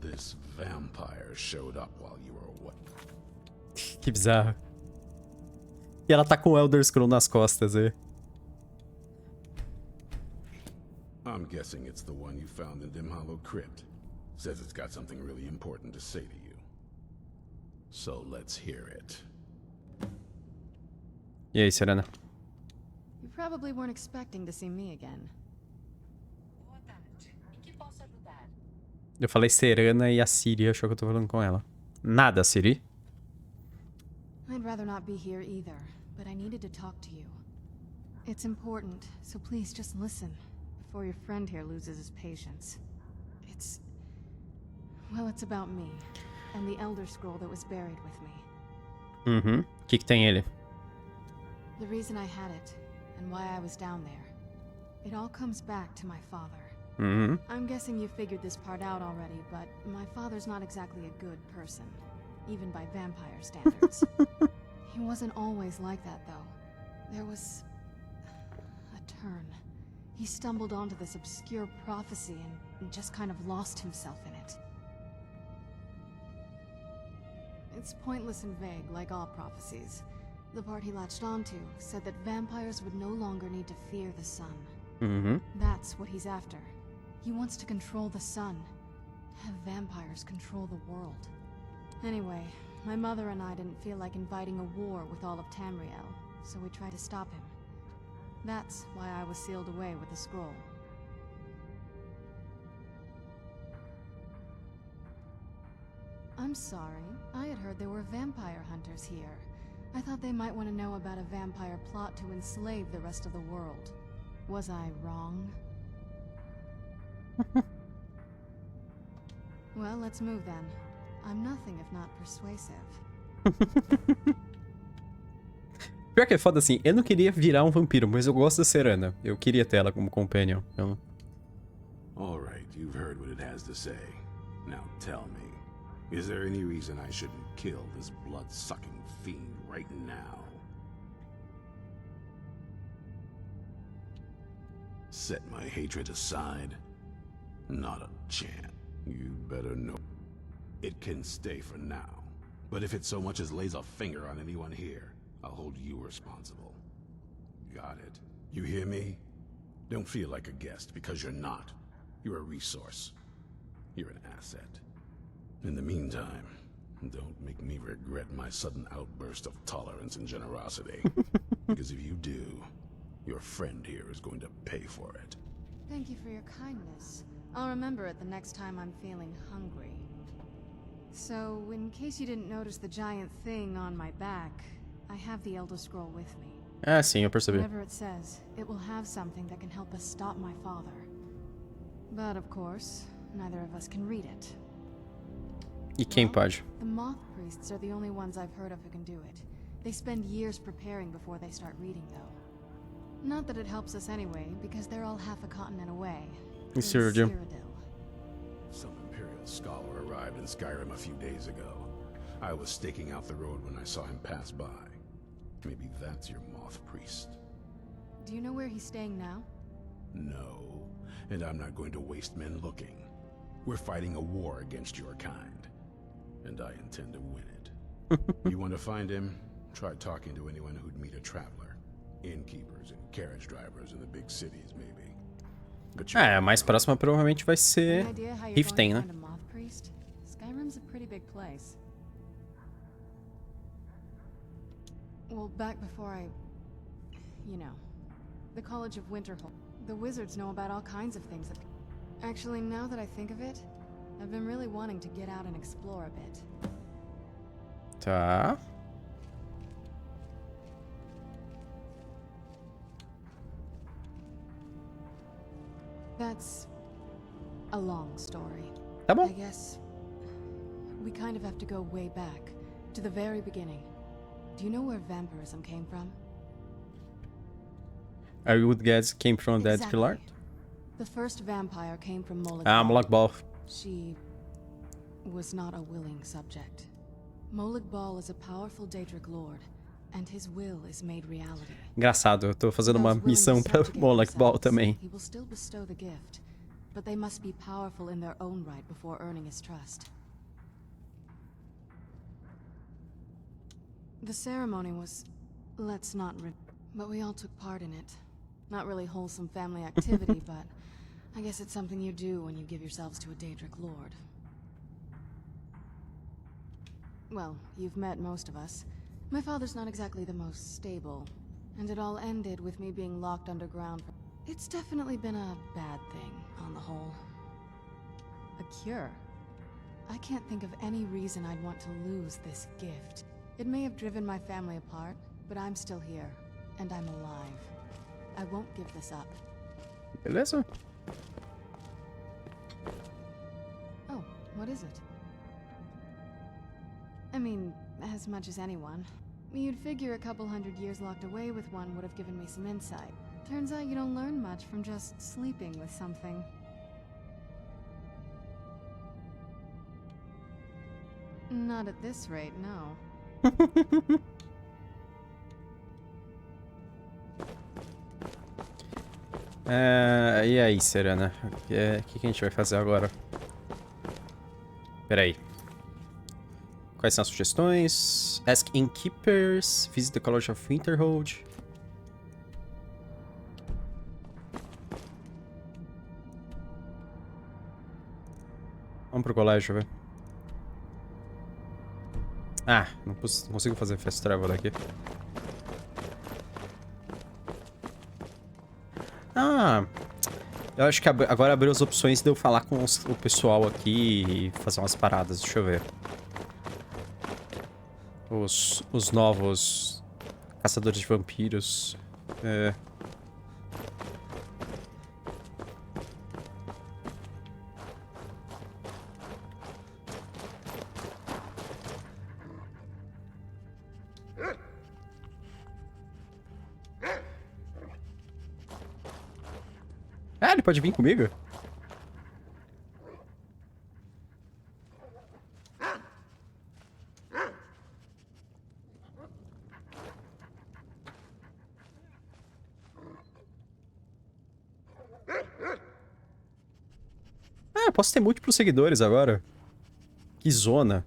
This vampire showed up while you were away. Que bizarro. E ela tá com o Elder Scroll nas costas, é. I'm guessing it's the one you found in Dim Hollow Crypt. Says it's got something really important to say to you. So let's hear it. E aí, Serena? You probably weren't expecting to see me again. Eu falei Serena e a Siri achou que eu tô falando com ela. Nada, Siri. I'd rather not be here either, but I needed to talk to you. It's important, so please just listen before your friend here loses his patience. Well, it's about me and the Elder Scroll that was buried with me. Uhum. O que tem ele? The reason I had it and why I was down there. It all comes back to my father. Uhum. I'm guessing you figured this part out already, but my father's not exactly a good person, even by vampire standards. He wasn't always like that, though. There was a turn. He stumbled onto this obscure prophecy and just kind of lost himself in it. It's pointless and vague, like all prophecies. The part he latched onto said that vampires would no longer need to fear the sun. Uhum. That's what he's after. He wants to control the sun. Have vampires control the world. Anyway, my mother and I didn't feel like inviting a war with all of Tamriel, so we tried to stop him. That's why I was sealed away with the scroll. I'm sorry. I had heard there were vampire hunters here. I thought they might want to know about a vampire plot to enslave the rest of the world. Was I wrong? Well, let's move then. I'm nothing if not persuasive. Pior que é foda assim, eu não queria virar um vampiro, mas eu gosto da Serena. Eu queria ter ela como companion. Eu... Alright, you've heard what it has to say. Now tell me, is there any reason I shouldn't kill this blood-sucking fiend right now? Set my hatred aside? Not a chance. You'd better know. It can stay for now. But if it so much as lays a finger on anyone here, I'll hold you responsible. Got it. You hear me? Don't feel like a guest, because you're not. You're a resource. You're an asset. In the meantime, don't make me regret my sudden outburst of tolerance and generosity. Because if you do, your friend here is going to pay for it. Thank you for your kindness. I'll remember it the next time I'm feeling hungry. So, in case you didn't notice the giant thing on my back, I have the Elder Scroll with me. Ah, sim, eu percebi. Whatever it says, it will have something that can help us stop my father. But of course, neither of us can read it. E quem pode? The moth priests are the only ones I've heard of who can do it. They spend years preparing before they start reading, though. Not that it helps us anyway, because they're all half a continent away. in Cyrodiil. Some Imperial scholar arrived in Skyrim a few days ago. I was staking out the road when I saw him pass by. Maybe that's your moth priest. Do you know where he's staying now? No, and I'm not going to waste men looking. We're fighting a war against your kind, and I intend to win it. You want to find him? Try talking to anyone who'd meet a traveler. Innkeepers and carriage drivers in the big cities, maybe. É, a mais próxima provavelmente vai ser Any idea how you're Riften, going né? to find a moth priest? Skyrim's a pretty big place. Well, back before you know, the College of Winterhold. The wizards know about all kinds of things that... Actually, now that I think of it, I've been really wanting to get out and explore a bit. Tá. That's a long story. Tá bom. I guess we kind of have to go way back, to the very beginning. Do you know where vampirism came from? I would guess came from that Exactly. pillar. The first vampire came from Molag Ah, Bal. Molag Bal. She was not a willing subject. Molag Bal is a powerful Daedric lord, and his will is made reality. Engraçado, eu tô fazendo uma Those willing missão to pra subjugate Molag Bal themselves, também. He will still bestow the gift, but they must be powerful in their own right before earning his trust. The ceremony was, but we all took part in it. Not really wholesome family activity, but I guess it's something you do when you give yourselves to a Daedric lord. Well, you've met most of us. My father's not exactly the most stable, and it all ended with me being locked underground. It's definitely been a bad thing, on the whole. A cure? I can't think of any reason I'd want to lose this gift. It may have driven my family apart, but I'm still here, and I'm alive. I won't give this up. Beleza? Oh, what is it? I mean, as much as anyone. You'd figure a couple hundred years locked away with one would have given me some insight. Turns out you don't learn much from just sleeping with something. Not at this rate, no. E aí, Serena? O que a gente vai fazer agora? Pera aí. Quais são as sugestões? Ask Innkeepers, Visit the College of Winterhold. Vamos pro colégio, velho. Ah, não consigo fazer fast travel daqui. Ah, eu acho que agora abriu as opções de eu falar com o pessoal aqui e fazer umas paradas. Deixa eu ver. Os novos caçadores de vampiros. É... Ah, ele pode vir comigo? Ah, eu posso ter múltiplos seguidores agora. Que zona.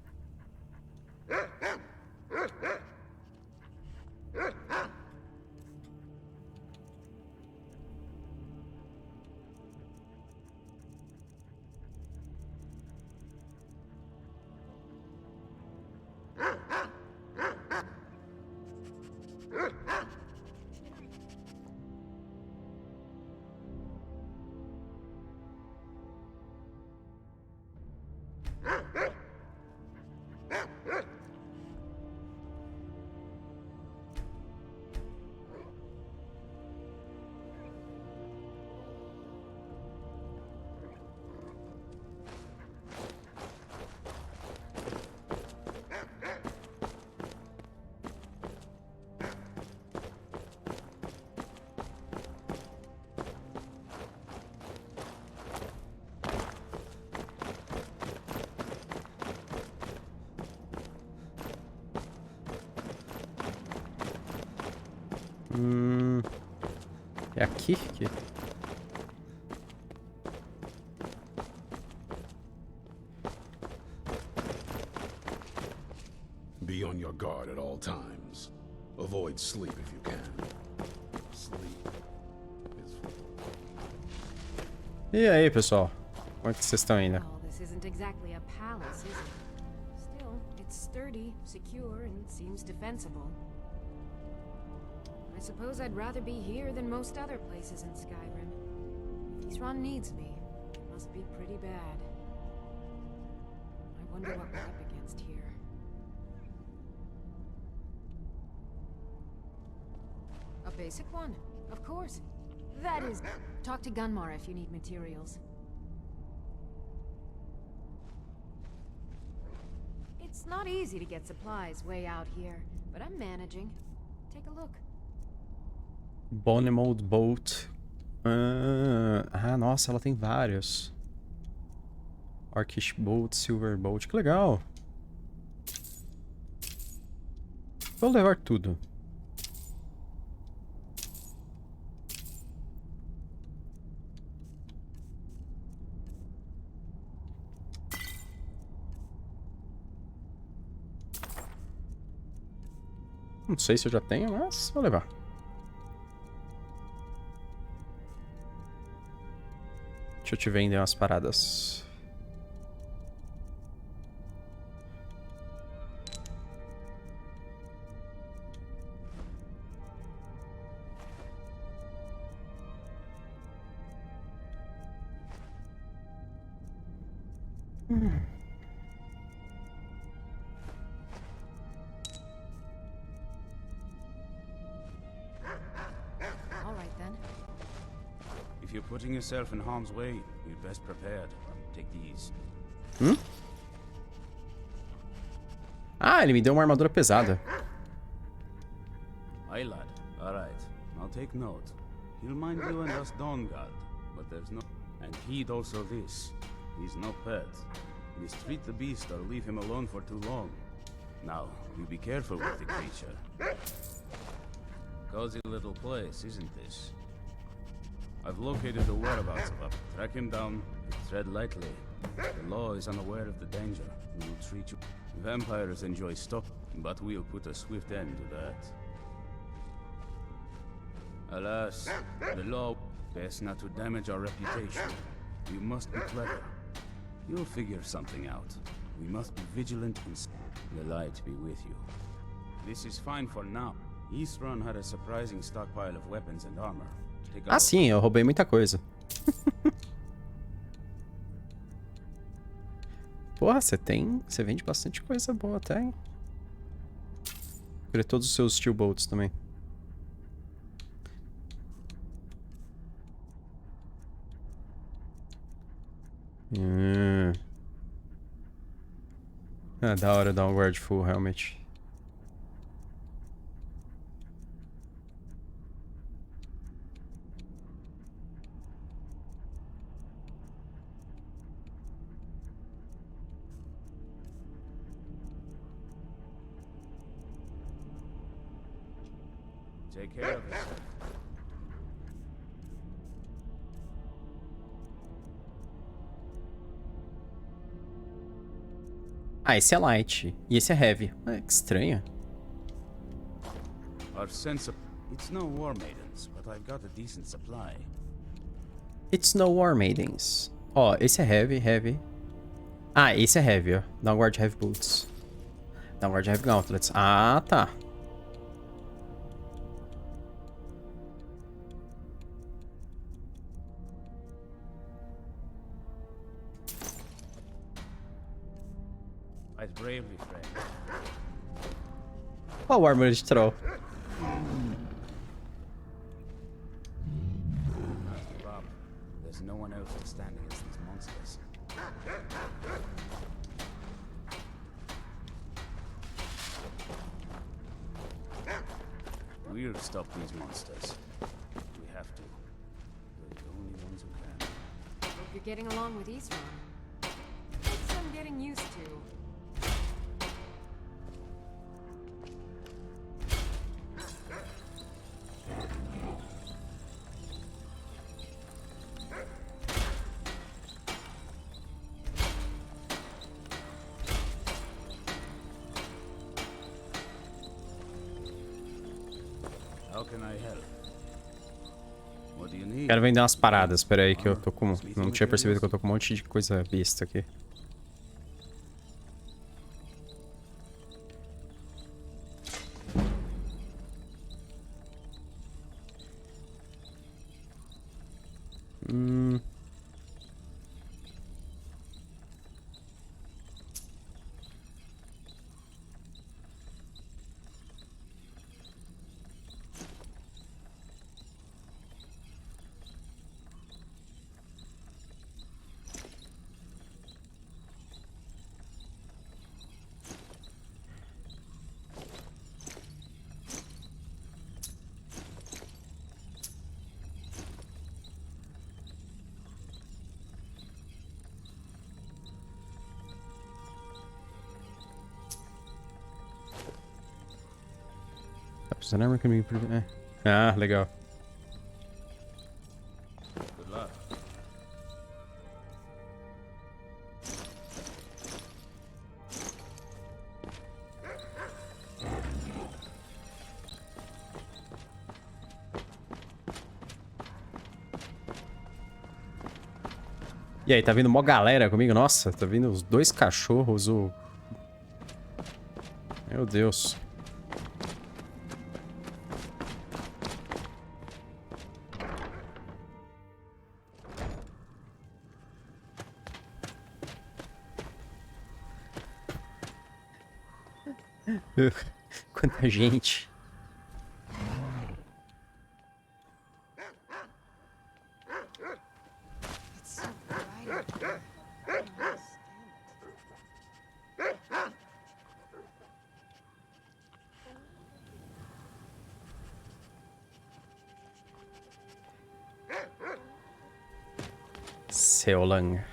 É aqui? Aqui. Be on your guard at all times. Avoid sleep if you can. Sleep is... E aí, pessoal? Como é que vocês estão ainda? Well, this isn't exactly a palace, is it? Still, it's sturdy, secure, and seems defensible. I suppose I'd rather be here than most other places in Skyrim. If Isran needs me, it must be pretty bad. I wonder what we're up against here. A basic one, of course. That is, talk to Gunmar if you need materials. It's not easy to get supplies way out here, but I'm managing. Take a look. Bone Mold Bolt. Ah, nossa, ela tem vários. Orcish Bolt, Silver Bolt. Que legal. Vou levar tudo. Não sei se eu já tenho, mas vou levar. Deixa eu te vender umas paradas. All right then. If you're putting yourself in harm's way, you're best prepared. Take these. Ah, ele me deu uma armadura pesada. Aye, lad. Alright. I'll take note. He'll mind you and us Dawn Guard, but there's no... And heed also this. He's no pet. Mistreat the beast or leave him alone for too long. Now, you be careful with the creature. Cozy little place, isn't this? I've located the whereabouts of him. Track him down, but tread lightly. The law is unaware of the danger. We will treat you... Vampires enjoy stop, but we'll put a swift end to that. Alas, the law... Best not to damage our reputation. You must be clever. You'll figure something out. We must be vigilant and... The light be with you. This is fine for now. Isran had a surprising stockpile of weapons and armor. Ah, sim, eu roubei muita coisa. Porra, você vende bastante coisa boa até, hein? Queria todos os seus Steel Bolts também. Ah, da hora dar um Guard Full Helmet. Take care of yourself. Ah, esse é light. E esse é heavy. Ah, que estranho. Our sense of... It's no War Maidens, but I've got a decent supply. It's no War Maidens. Ó, esse é heavy. Ah, esse é heavy, ó. Downward Heavy Boots. Downward Heavy Gauntlets. Ah, tá. Fight bravely, friend. Ó o Armor de Troll. Rob, there's no one else to stand against these monsters. We'll stop these monsters. We have to. We're the only ones who can. Hope you're getting along with Isran. It's some getting used to. How can I help? What do you need? Quero vender umas paradas, pera aí que eu tô com... Não tinha percebido que eu tô com um monte de coisa besta aqui. Ah, legal. Good luck. E aí, tá vindo mó galera comigo? Nossa, tá vindo os 2 cachorros, o... Meu Deus. Quanta gente. It's so bright out there. I don't understand Seolang.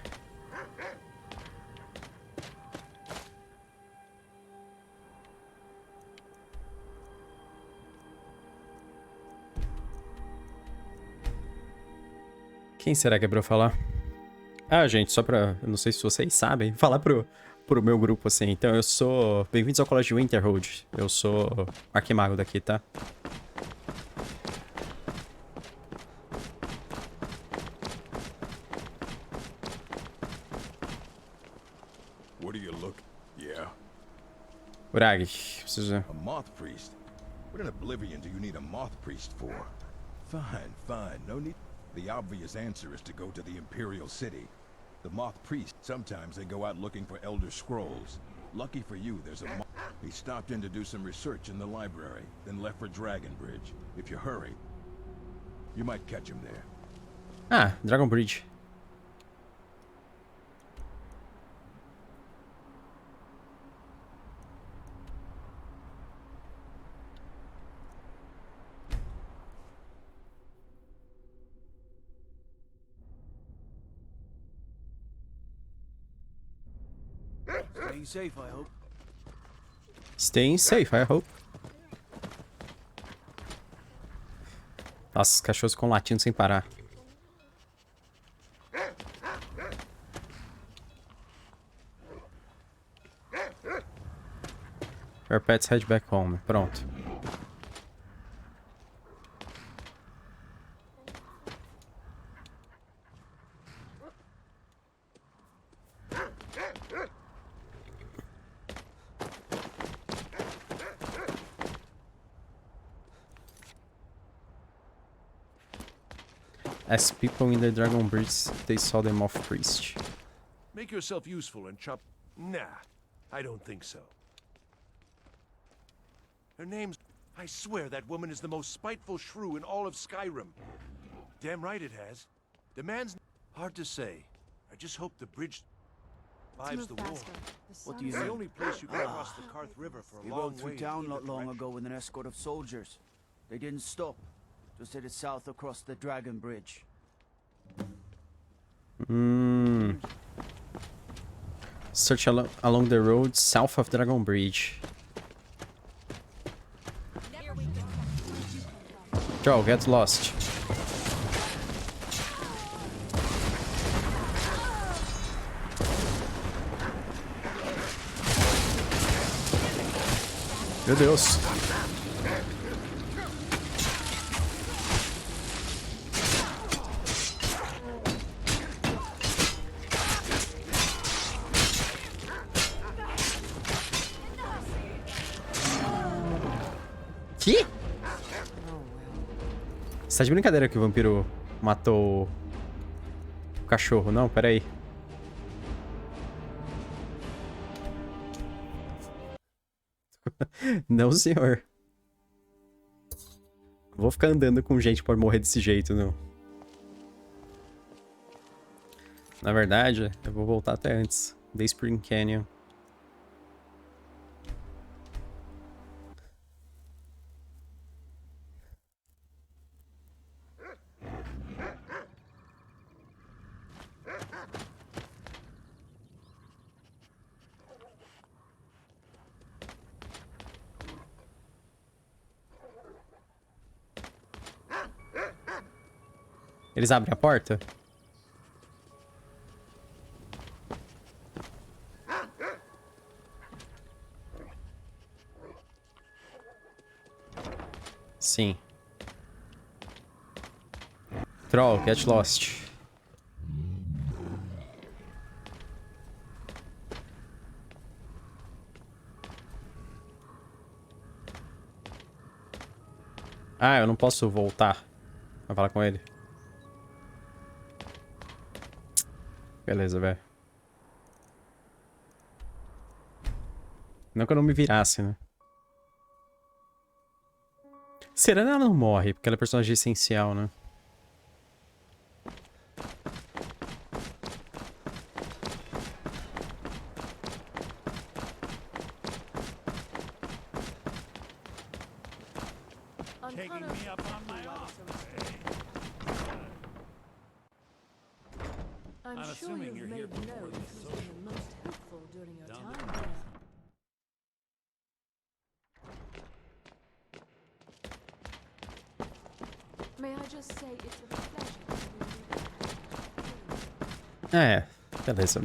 Quem será que é pra eu falar? Ah, gente, só pra... Eu não sei se vocês sabem. Falar pro meu grupo, assim. Então, eu sou... Bem-vindos ao Colégio Winterhold. Eu sou arquimago daqui, tá? What are you looking? Yeah. Urag, preciso... A moth priest? What in Oblivion do you need a moth priest for? Fine, fine, no need. The obvious answer is to go to the Imperial City. The moth priest, sometimes they go out looking for Elder Scrolls. Lucky for you, there's a moth. He stopped in to do some research in the library, then left for Dragonbridge. If you hurry, you might catch him there. Ah, Dragonbridge. Staying safe, I hope. Staying safe, I hope. Nossa, os cachorros ficam latindo sem parar. Our pets head back home. Pronto. As people in the Dragon Bridge, they saw the moth priest. Make yourself useful and chop... Nah, I don't think so. Her name's... I swear that woman is the most spiteful shrew in all of Skyrim. Damn right it has. The man's... Hard to say. I just hope the bridge... survives the war. What do you It's mean? the only place you can cross the Karth River for We a long rode way through in town either not long direction. ago with an escort of soldiers. They didn't stop. Just headed south across the Dragon Bridge. Search along the road south of Dragon Bridge. Joe, get lost. Meu Deus. Que? Você tá de brincadeira que o vampiro matou o cachorro? Não, peraí. Não, senhor. Vou ficar andando com gente que pode morrer desse jeito, não. Na verdade, eu vou voltar até antes. The Spring Canyon. Eles abrem a porta? Sim. Troll, get lost. Ah, eu não posso voltar pra falar com ele. Beleza, velho. Não que eu não me virasse, né? Serena ela não morre, porque ela é personagem essencial, né? Taking me up on my offer. I'm sure assuming you've you're here made before notes this who's been the most helpful during your Done. time there. May I just say it's a pleasure to É, beleza.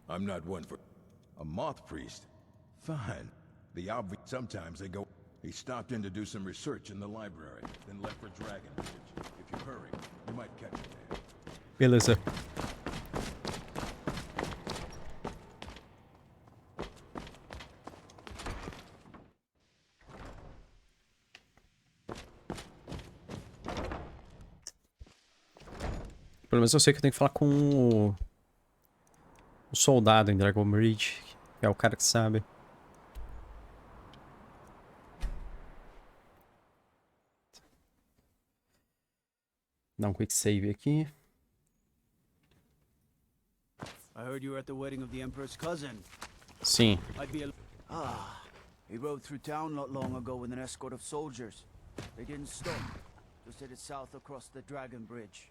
I'm not one for a moth priest. Fine. The obvious. Sometimes they go. He stopped in to do some research in the library, then left for Dragon Bridge. If you hurry, you might catch him there. Beleza. Pelo menos eu sei que eu tenho que falar com o soldado em Dragon Bridge, que é o cara que sabe. Dá um quick save aqui. I heard you were at the wedding of the Emperor's cousin. Sim. He rode through town not long ago with an escort of soldiers. They didn't stop. Just headed south across the Dragon Bridge.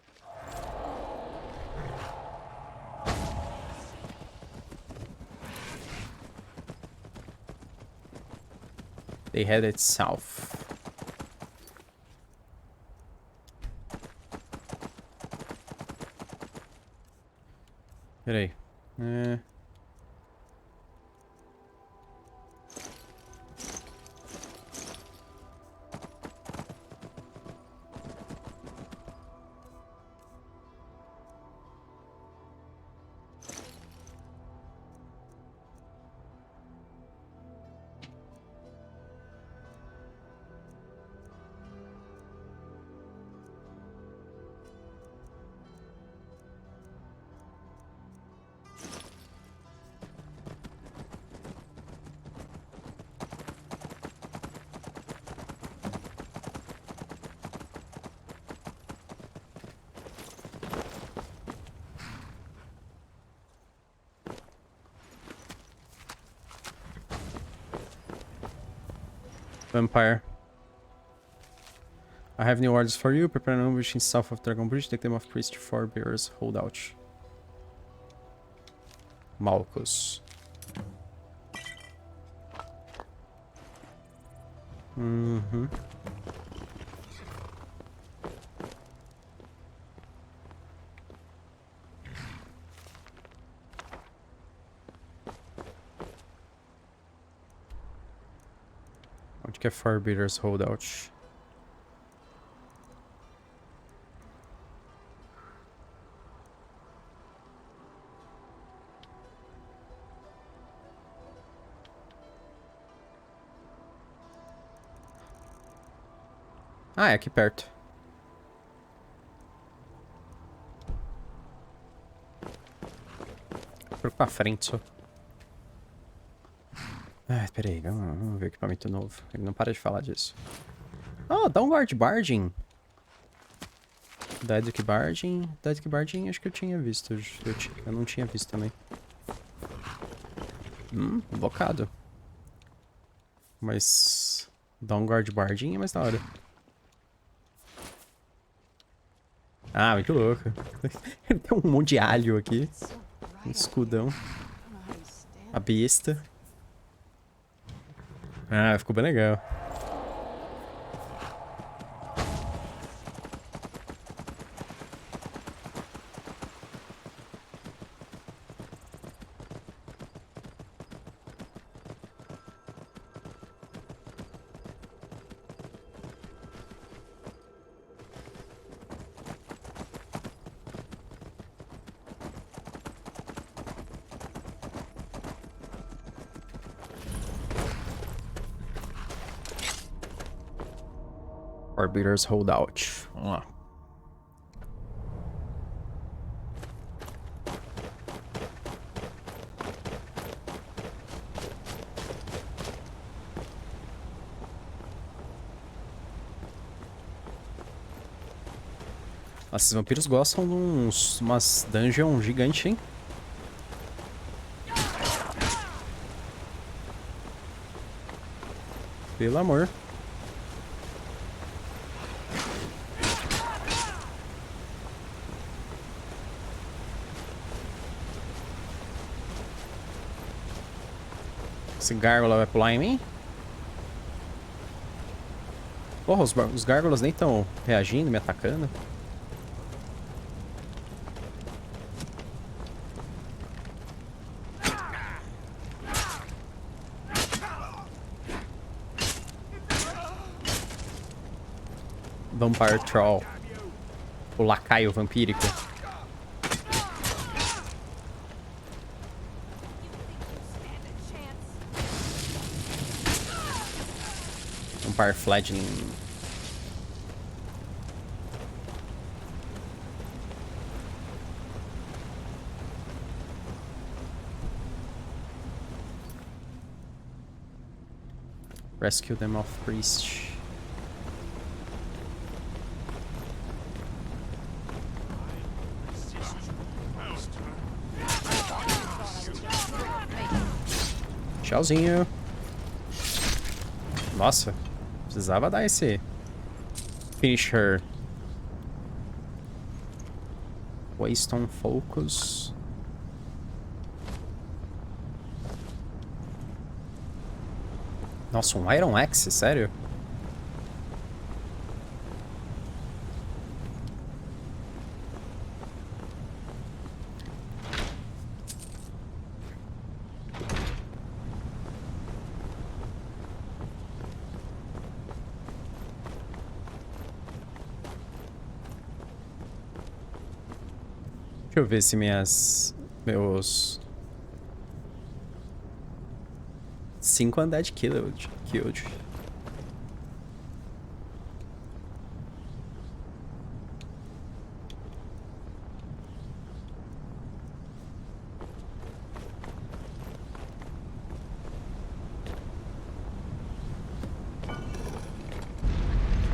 They headed south. Peraí. Vampire. I have new orders for you. Prepare an ambush in south of Dragon Bridge. Take them off Priest 4 bearers. Hold out. Malcos. Uhum. Onde que é Firebeaters Holdout? Ah, é aqui perto. Pra frente só. Ah, pera aí, vamos ver o equipamento novo. Ele não para de falar disso. Ah, Downward Barding. Deadlock Barding. Deadlock Barding acho que eu tinha visto. Eu não tinha visto também. Invocado. Mas... Downward Barding é mais da hora. Ah, muito louco. Tem um monte de alho aqui. Um escudão. A besta. Ah, ficou bem legal. Arbiter's Holdout. Vamos lá. Nossa, esses vampiros gostam de umas dungeons gigantes, hein? Pelo amor. Esse gárgula vai pular em mim? Porra, os gárgulas nem estão reagindo, me atacando. Vampire Troll. O lacaio vampírico. Vampire Fledgling. Rescue them off priest. Tchauzinho. Nossa, precisava dar esse finish her. Waste on focus. Nossa, um Iron Axe, sério? Deixa eu ver se meus 5 undead killed.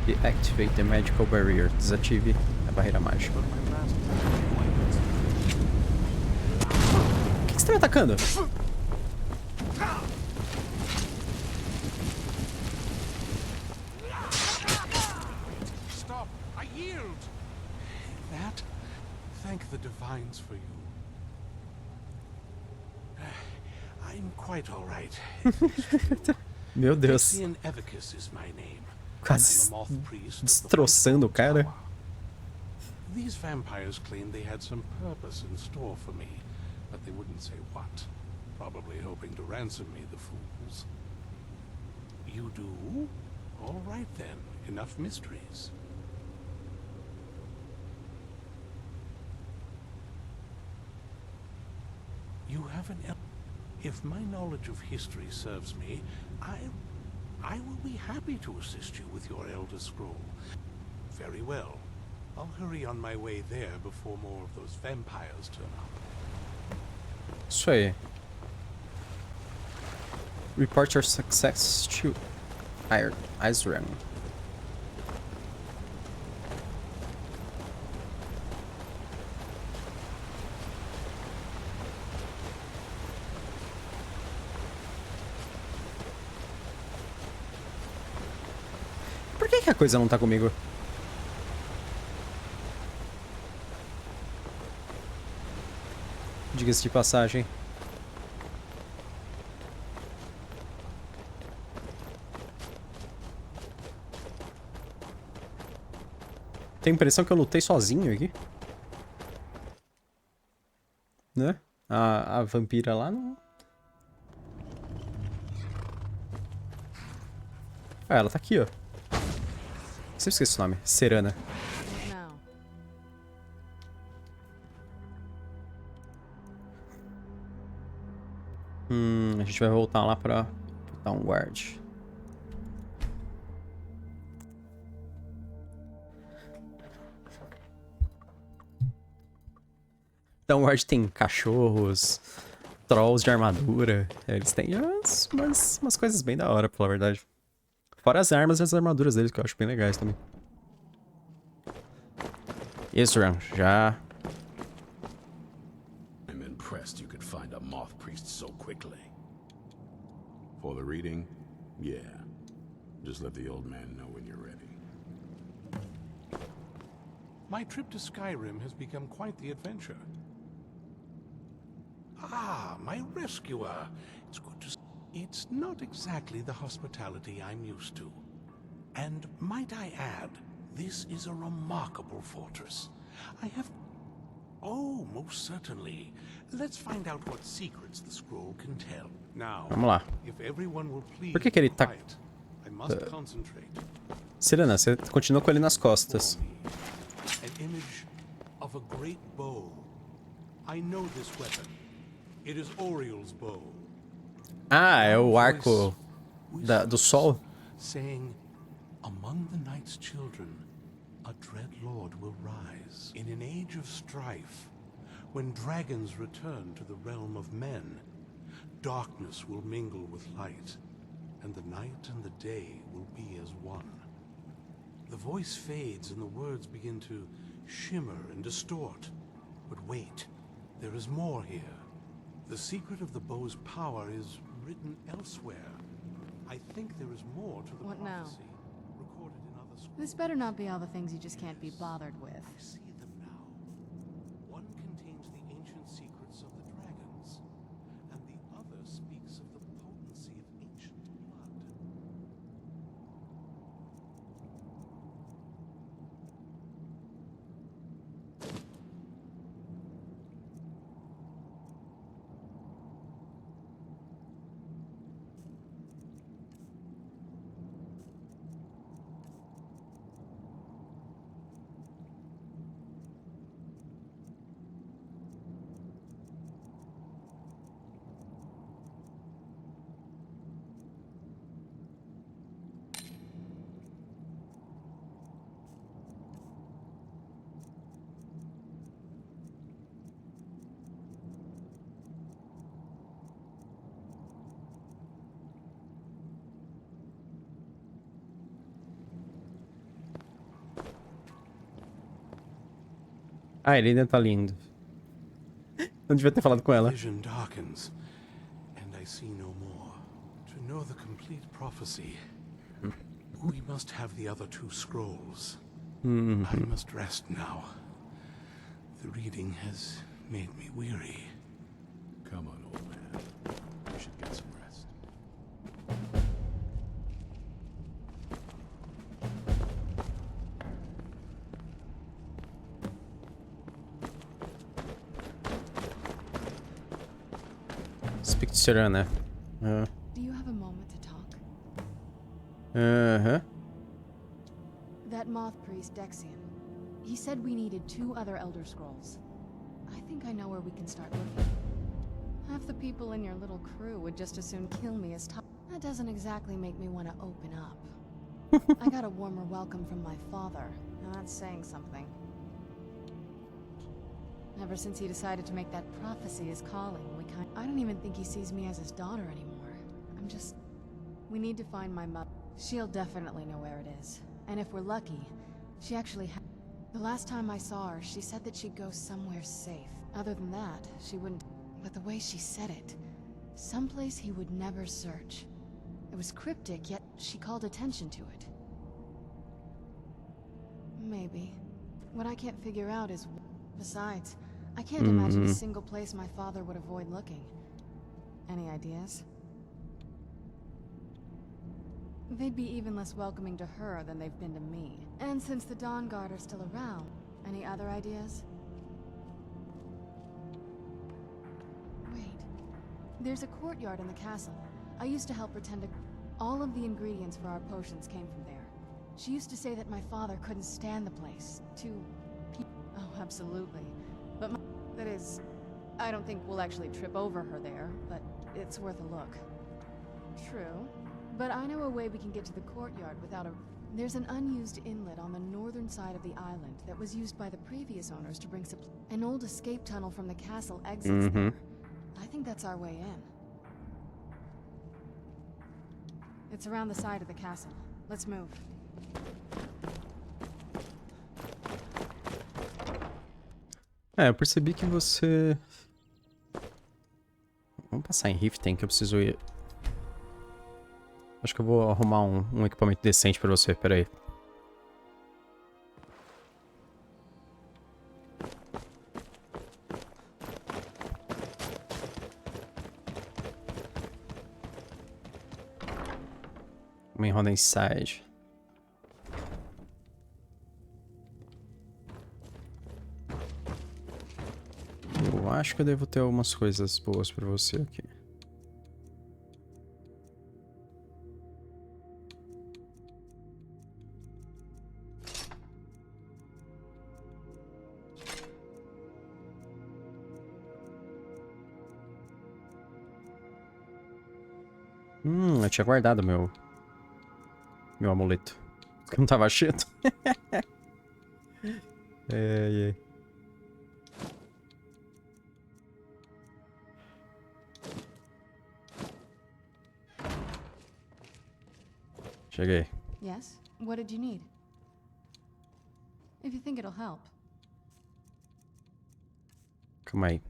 Deactivate the magical barrier. Desative a barreira mágica. O que você tá me atacando? Stop! I yield! That? Thank the divines for you. I'm quite all right. Meu Deus. Quase destroçando o cara. These vampires claimed they had some purpose in store for me, but they wouldn't say what. Probably hoping to ransom me, the fools. You do? All right then. Enough mysteries. You have an... If my knowledge of history serves me, I will be happy to assist you with your Elder Scroll. Very well. I'll hurry on my way there before more of those vampires turn up. Isso aí. Report your success to Isram. Por que a coisa não tá comigo? Diga-se de passagem. Tenho a impressão que eu lutei sozinho aqui. Né? A vampira lá não... Ah, ela tá aqui, ó. Sempre esqueço o nome. Serana. A gente vai voltar lá pra Downward. Downward tem cachorros, trolls de armadura. Eles têm umas coisas bem da hora, pela verdade. Fora as armas e as armaduras deles, que eu acho bem legais também. Isram, já... I'm impressed you could find a moth priest so quickly. For the reading? Yeah. Just let the old man know when you're ready. My trip to Skyrim has become quite the adventure. Ah, my rescuer. It's good to see. It's not exactly the hospitality I'm used to. And might I add, this is a remarkable fortress. I have... Oh, most certainly. Let's find out what secrets the scroll can tell. Now, vamos lá. if everyone will please Por que ele tá... quiet, I must concentrate. Serena, você continua com ele nas costas. An image of a great bow. I know this weapon. It is Oriel's bow. Ah, é o arco do sol? Saying, among the night's children, a dread lord will rise. In an age of strife, when dragons return to the realm of men, darkness will mingle with light, and the night and the day will be as one. The voice fades and the words begin to shimmer and distort. But wait, there is more here. The secret of the bow's power is written elsewhere. I think there is more to the What now? prophecy recorded in other scrolls. This better not be all the things you just can't be bothered with. I see them now. One contains the ancient secrets of the dragons, and the other speaks of the potency of ancient blood. Ah, ele ainda tá lindo. Não devia ter falado com ela. Vision darkens, and I see no more. To know the complete prophecy, we must have the other two scrolls. I must rest now. The reading has made me weary. Come on, old man. You should get some rest. Speak to Serena. Do you have a moment to talk? Uh-huh. That moth priest, Dexian. He said we needed 2 other Elder Scrolls. I think I know where we can start looking. Half the people in your little crew would just as soon kill me as That doesn't exactly make me want to open up. I got a warmer welcome from my father, and that's saying something. Ever since he decided to make that prophecy his calling, I don't even think he sees me as his daughter anymore. We need to find my mother. She'll definitely know where it is. And if we're lucky, she actually the last time I saw her, she said that she'd go somewhere safe. Other than that, she wouldn't. But the way she said it, someplace he would never search. It was cryptic, yet she called attention to it. Maybe. What I can't figure out is... Besides, I can't imagine a single place my father would avoid looking. Any ideas? They'd be even less welcoming to her than they've been to me. And since the Dawn Guard are still around, any other ideas? Wait. There's a courtyard in the castle. I used to help pretend to... All of the ingredients for our potions came from there. She used to say that my father couldn't stand the place. Oh, absolutely. But that is... I don't think we'll actually trip over her there, but it's worth a look. True. But I know a way we can get to the courtyard without a... There's an unused inlet on the northern side of the island that was used by the previous owners to bring supplies. An old escape tunnel from the castle exits there. I think that's our way in. It's around the side of the castle. Let's move. Eu percebi que você... Vamos passar em Riften que eu preciso ir... Acho que eu vou arrumar um equipamento decente pra você, pera aí. Vamos em Roden Side. Eu acho que eu devo ter algumas coisas boas pra você aqui. Eu tinha guardado meu amuleto. Que não tava achando. Ai. Cheguei. Yes? What did you need? If you think it'll help. Calma aí.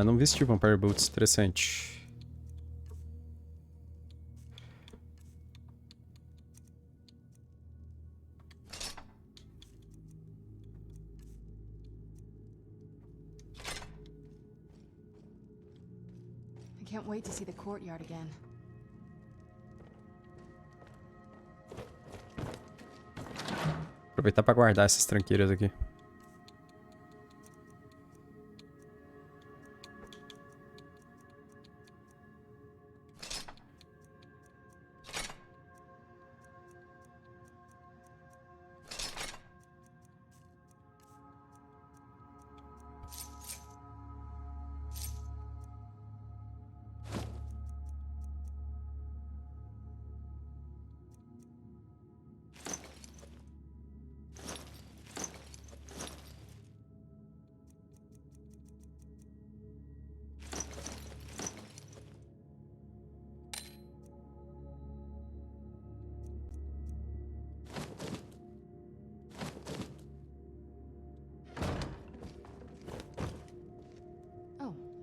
Não vesti Vampire Boots, interessante. I can't wait to see the courtyard again. Aproveitar para guardar essas tranqueiras aqui.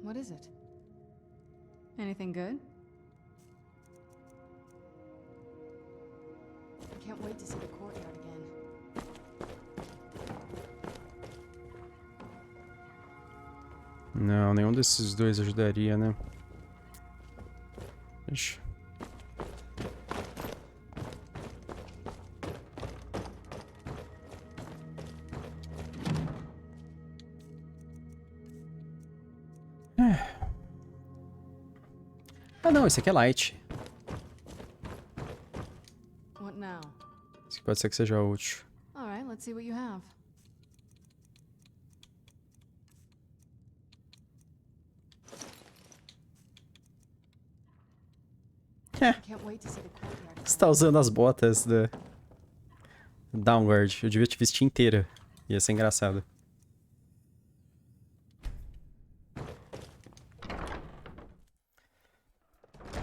What is it? Anything good? I can't wait to see the courtyard again. Não, nenhum desses dois ajudaria, né? Ixi. Ah, não, esse aqui é light. What now? Esse aqui pode ser que seja útil. All right, let's see what you have. I can't wait to see the courtyard. Você tá usando as botas da Downward. Eu devia te vestir inteira. Ia ser engraçado.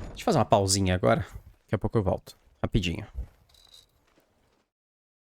Deixa eu fazer uma pausinha agora. Daqui a pouco eu volto. Rapidinho.